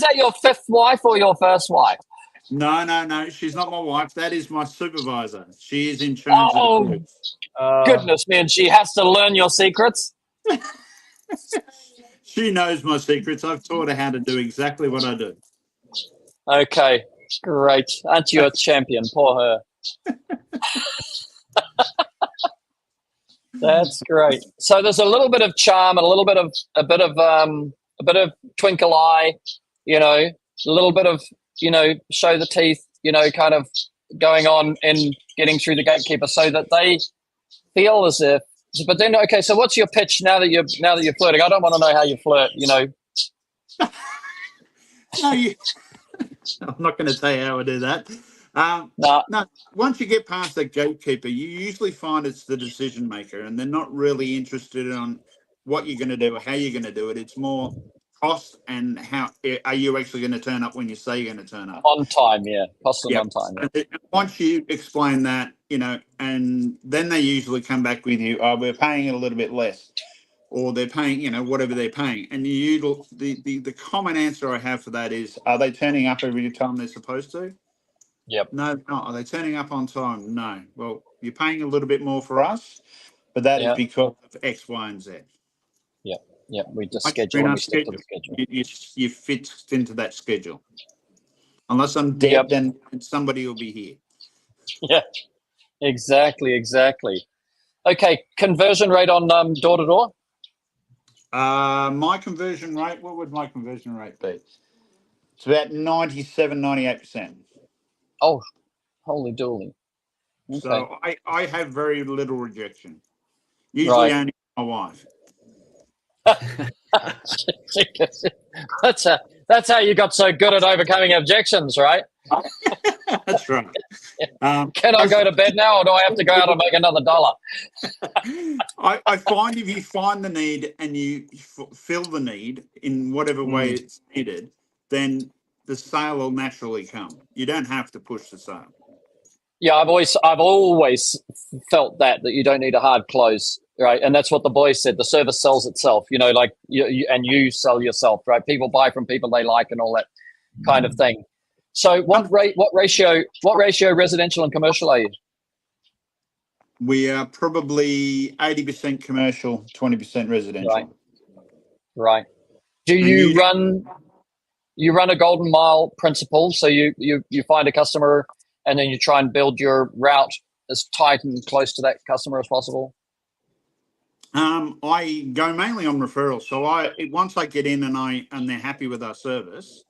that your fifth wife or your first wife? No. She's not my wife. That is my supervisor. She is in charge of the group. Goodness me, and she has to learn your secrets? She knows my secrets. I've taught her how to do exactly what I do. Okay, great. Aren't you a champion? Poor her. That's great. So there's a little bit of charm, and a bit of twinkle eye, you know, a little bit of, you know, show the teeth, you know, kind of going on in getting through the gatekeeper, so that they feel as if. But then, okay, so what's your pitch now that you're flirting? I don't want to know how you flirt, you know. I'm not going to tell you how I do that. No, once you get past that gatekeeper, you usually find it's the decision maker, and they're not really interested in what you're going to do or how you're going to do it. It's more cost and how are you actually going to turn up when you say you're going to turn up. On time, yeah. Cost and on time. Yeah. Once you explain that, you know, and then they usually come back with you, we're paying it a little bit less, or they're paying, you know, whatever they're paying. And the common answer I have for that is, are they turning up every time they're supposed to? Yep. No, not. Are they turning up on time? No. Well, you're paying a little bit more for us, but that is because of X, Y, and Z. Yeah, we just schedule and we stick to the schedule. You fit into that schedule. Unless I'm dead, then somebody will be here. Yeah, exactly. Okay, conversion rate on door to door? My conversion rate, what would my conversion rate be? It's about 97, 98%. Oh, holy dooly. Okay. So I have very little rejection. Usually only my wife. That's how you got so good at overcoming objections, right? That's right. Can I go to bed now, or do I have to go out and make another $1? I find if you find the need and you fill the need in whatever way it's needed, then the sale will naturally come. You don't have to push the sale. Yeah, I've always felt that you don't need a hard close, right? And that's what the boys said. The service sells itself, you know, like you sell yourself, right? People buy from people they like and all that kind of thing. So what ratio residential and commercial are you? We are probably 80% commercial, 20% residential. Right. Do you run a golden mile principle? So you find a customer and then you try and build your route as tight and close to that customer as possible? I go mainly on referrals. So once I get in and they're happy with our service,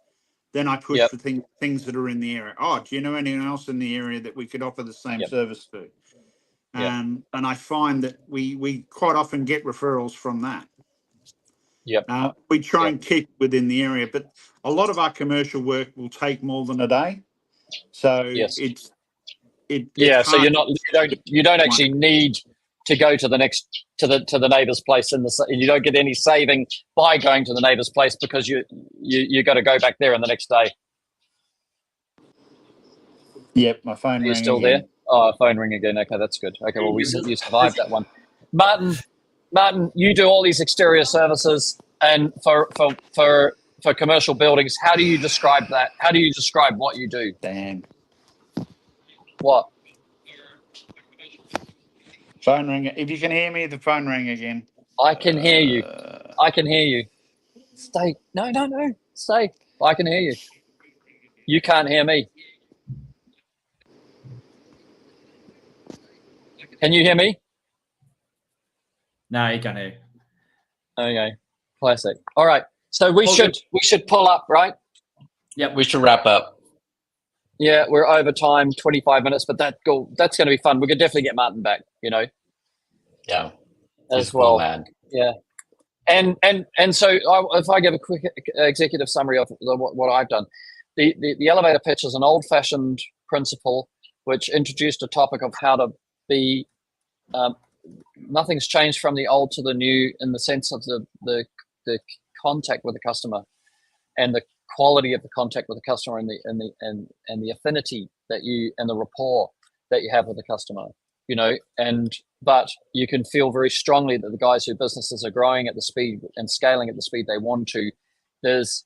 then I push for things that are in the area. Oh, do you know anyone else in the area that we could offer the same service to? And I find that we quite often get referrals from that. We try and keep within the area, but a lot of our commercial work will take more than a day. So it's so you don't actually need to go to the neighbor's place you don't get any saving by going to the neighbor's place because you got to go back there in the next day. Yep, my phone rang. Are you still again. there? Oh, phone ring again. Okay, that's good. Okay, well, you survived that one. Martin, you do all these exterior services, and for commercial buildings, how do you describe that? How do you describe what you do? Damn. What? Phone ring. If you can hear me, the phone rang again. I can hear you. I can hear you. Stay. No. Stay. I can hear you. You can't hear me. Can you hear me? No, you can't hear. Okay. Classic. All right. So we should pull up, right? Yep. We should wrap up. Yeah, we're over time, 25 minutes, but that's going to be fun. We could definitely get Martin back, Yeah. As well. Lad. Yeah. And so if I give a quick executive summary of what I've done, the elevator pitch is an old-fashioned principle which introduced a topic of how to be. Nothing's changed from the old to the new in the sense of the contact with the customer and the quality of the contact with the customer and the affinity and the rapport that you have with the customer. But you can feel very strongly that the guys whose businesses are growing at the speed and scaling at the speed they want to, there's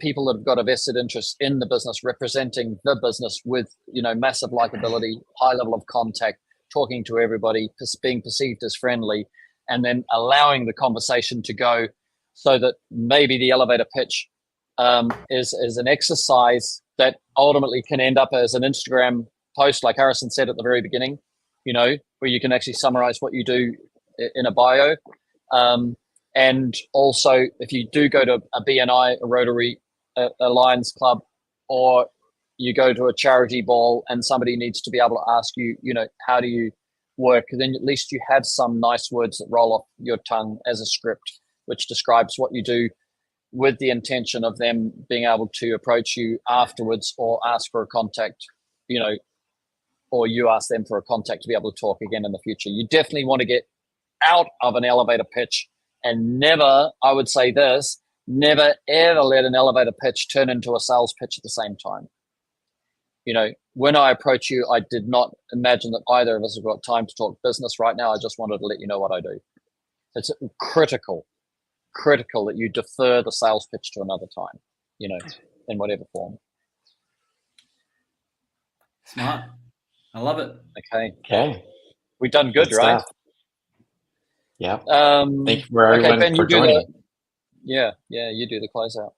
people that have got a vested interest in the business, representing the business with, massive likability, high level of contact, talking to everybody, being perceived as friendly, and then allowing the conversation to go so that maybe the elevator pitch is an exercise that ultimately can end up as an Instagram post, like Harrison said at the very beginning, where you can actually summarize what you do in a bio. And also, if you do go to a BNI, a Rotary, a Lions Club, or you go to a charity ball and somebody needs to be able to ask you, how do you work? Then at least you have some nice words that roll off your tongue as a script, which describes what you do with the intention of them being able to approach you afterwards or ask for a contact, or you ask them for a contact to be able to talk again in the future. You definitely want to get out of an elevator pitch and never, I would say this, never ever let an elevator pitch turn into a sales pitch at the same time. When I approach you, I did not imagine that either of us have got time to talk business right now. I just wanted to let you know what I do. It's critical that you defer the sales pitch to another time, in whatever form. Smart. I love it. Okay. We've done good, right? Yeah. Thank you for everyone Ben, for joining. Yeah, you do the closeout.